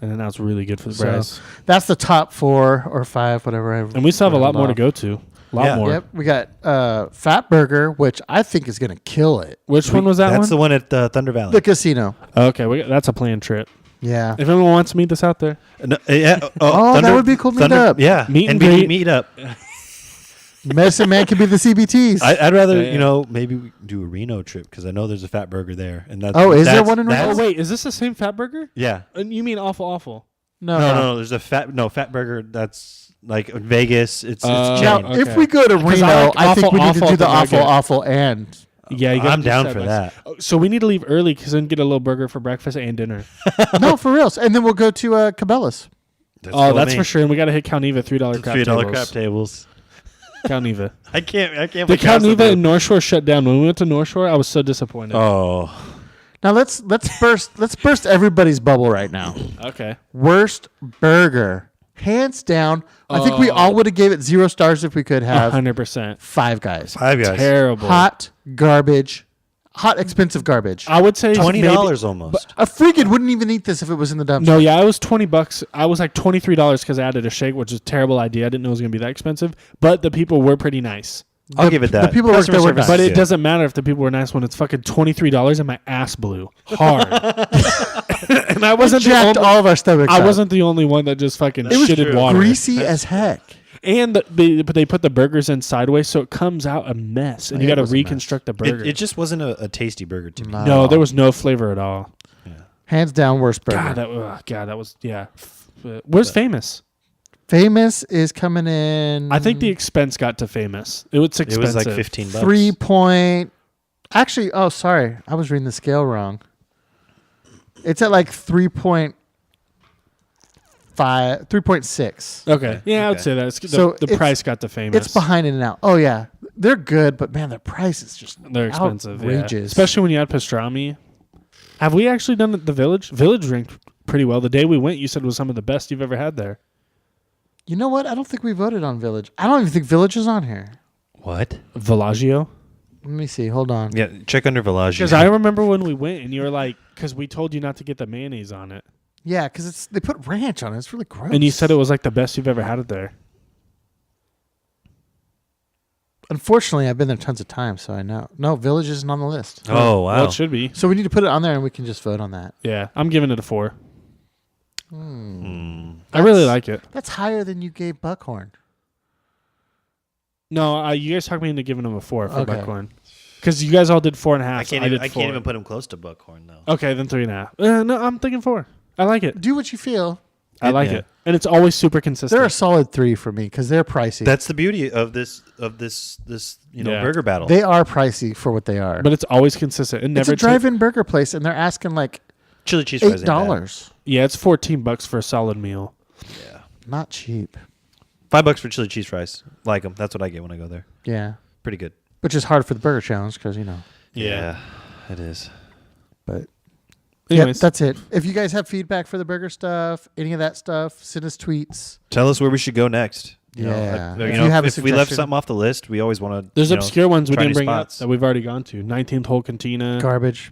and then that's really good for the So- price. That's the top 4 or 5, whatever. And we still have a lot more to go to. A lot Yeah. more. Yep. We got Fat Burger, which I think is going to kill it. Which one was that That's one? the one at Thunder Valley. The casino. Okay, that's a planned trip. Yeah. If anyone wants to meet us out there, Yeah. Oh, that would be a cool meetup. Yeah. Meet and NBD greet. meetup. Medicine Man could be the CBTs. I'd rather, Yeah. maybe we do a Reno trip because I know there's a Fat Burger there. And that's Oh, is there that's- one in Reno? oh that's- wait, is this the same Fat Burger? Yeah. You mean awful? No. There's a Fat Burger that's like in Vegas. It's Now, chain. Okay. if we go to 'Cause Reno, like I think we need to awful do the at the awful and. Yeah, you gotta I'm do down side for by that. side. So we need to leave early because then get a little burger for breakfast and dinner. No, for reals. And then we'll go to Cabela's. That's for sure. And we got to hit Count Eva $3 crab $3 tables. crab tables. Count Eva. I can't. The put Count Casa Eva do- in North Shore shut down. When we went to North Shore, I was so disappointed. Oh, Now let's burst everybody's bubble right now. Okay. Worst burger, hands down. I think we all would have gave it 0 stars if we could have 100%. Five Guys. Five Guys. Terrible. Hot garbage, hot expensive garbage. I would say $20 maybe- almost. A freaking wouldn't even eat this if it was in the dumpster. No, yeah, I was $20. I was like $23 because I added a shake, which is a terrible idea. I didn't know it was going to be that expensive. But the people were pretty nice. I'll give it that. The people who worked there were Customer nice. service But is it good. doesn't matter if the people were nice when it's fucking $23 and my ass blew hard. And I wasn't the Jacked only, all of our stomachs I out. wasn't the only one that just fucking It was shitted water. greasy as heck. And they put the burgers in sideways, so it comes out a mess, and you It got to was a reconstruct the burger. It just wasn't a tasty burger to me. no, there was no flavor at all. Hands down, worst burger. God, that was Where's Famous? Famous is coming in. I think the expense got to Famous. It was It expensive. was like $15. 3 point. Actually, oh sorry, I was reading the scale wrong. It's at like 3.5, 3.6. Okay, yeah, I would Okay. say that. So The it's- price got to Famous. It's behind In and Out. Oh yeah, they're good, but man, their price is just They're expensive, outrageous. especially when you add pastrami. Have we actually done the Village? Village ranked pretty well. The day we went, you said was some of the best you've ever had there. You know what? I don't think we voted on Village. I don't even think Village is on here. What? Villaggio. Let me see. Hold on. Yeah, check under Villaggio. Because I remember when we went and you were like, because we told you not to get the mayonnaise on it. Yeah, because they put ranch on it. It's really gross. And you said it was like the best you've ever had it there. Unfortunately, I've been there tons of times, so I know. No, Village isn't on the list. Oh, wow. Well, it should be. So we need to put it on there, and we can just vote on that. Yeah, I'm giving it a 4. Hmm. I really like it. That's higher than you gave Buckhorn. No, you guys talked me into giving him a 4 for Okay. Buckhorn. Because you guys all did 4.5. I so can't. did Even, I 4. can't even put him close to Buckhorn though. Okay, then 3.5. No, I'm thinking 4. I like it. Do what you feel. I like Yeah. it, and it's always super consistent. They're a solid 3 for me because they're pricey. That's the beauty of this Yeah. burger battle. They are pricey for what they are. but it's always consistent. It it's never a drive-in burger place, and they're asking like Chili cheese fries. ain't bad. $8. Yeah, it's $14 for a solid meal. Yeah. Not cheap. $5 for chili cheese fries. Like them. That's what I get when I go there. Yeah, Pretty good. which is hard for the burger challenge because Yeah, it is. But Anyways, yeah, that's it. If you guys have feedback for the burger stuff, any of that stuff, send us tweets. Tell us where we should go next. Yeah. If, If you have a if we left suggestion- something off the list, we always want to. there's obscure ones we try didn't new bring up spots. that we've already gone to. 19th Hole Cantina. Garbage,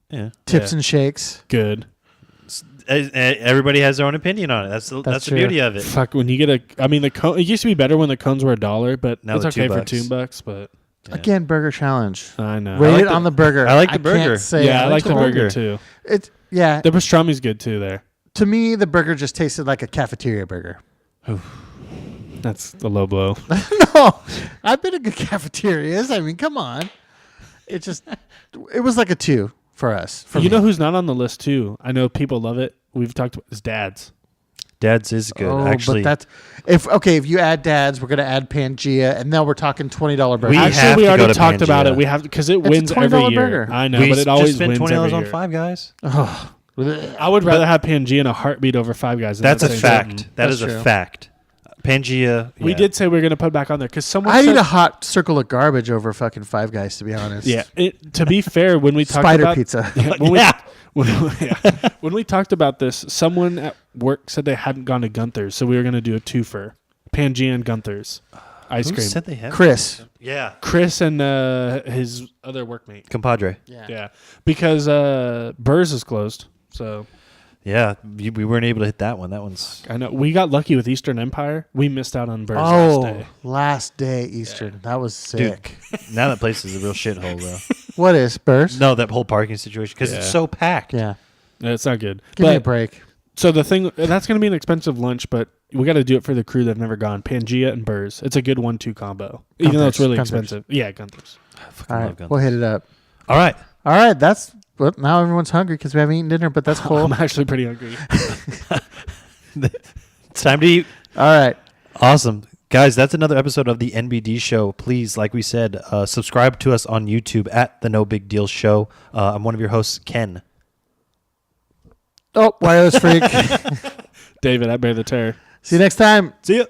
Yeah. tips Yeah. and shakes. Good. Everybody has their own opinion on it. That's the That's true. beauty of it. Fuck, when you get a... I mean, the cone... It used to be better when the cones were $1, but Now it's they're okay for $2. $2, but... Yeah. Again, burger challenge. I know. Rate like it the- on the burger. I like the burger. Can't say Yeah, I like the burger, too. It's yeah. The pastrami's good, too, there. To me, the burger just tasted like a cafeteria burger. That's the low blow. No, I've been to good cafeterias. I mean, come on. It was like a 2 for us. For You me. know who's not on the list, too? I know people love it. We've talked about his Dad's. Dad's is good. Oh, Actually, but that's if you add Dad's, we're gonna add Pangea, and now we're talking $20 burger. We have Actually, we to already go to talked about Pangea. it. We have because it It's a wins every $20 year. burger. I know, we but it always just spent wins $20 every on year. Five Guys. I would rather have Pangea in a heartbeat over Five Guys. In That's that a same fact. sentence. That That's is a true. fact. Pangea. We yeah. did say we were going to put it back on there because someone I said, eat a hot circle of garbage over fucking Five Guys, to be honest. yeah. To be fair, when we talked Spider about pizza. when, Yeah. when we talked about this, someone at work said they hadn't gone to Gunther's, so we were going to do a twofer: Pangea and Gunther's ice Who cream. said they have? Chris. Yeah. Chris and his other workmate. Compadre. Yeah, because Burr's is closed, so Yeah, we weren't able to hit that one. That one's I know. We got lucky with Eastern Empire. We missed out on Burrs Oh, last day. last day Eastern. That was sick. now that place is a real shithole though. What is Spurs? No, that whole parking situation because it's Yeah. so packed. Yeah. Yeah, it's not good. Give me a But break. so the thing that's going to be an expensive lunch, but we got to do it for the crew that've never gone. Pangea and Burrs. It's a good 1-2 combo, even though it's really Gunther's. expensive. Yeah, Gunther's. I fucking All love right. Gunther's. We'll hit it up. All right. All right. That's well, now everyone's hungry because we haven't eaten dinner, but that's cool. I'm actually pretty hungry. It's time to eat. All right. Awesome. Guys, that's another episode of the NBD Show. Please, like we said, subscribe to us on YouTube at the No Big Deal Show. I'm one of your hosts, Ken. Oh, wireless freak. David, I bear the terror. See you next time. See ya.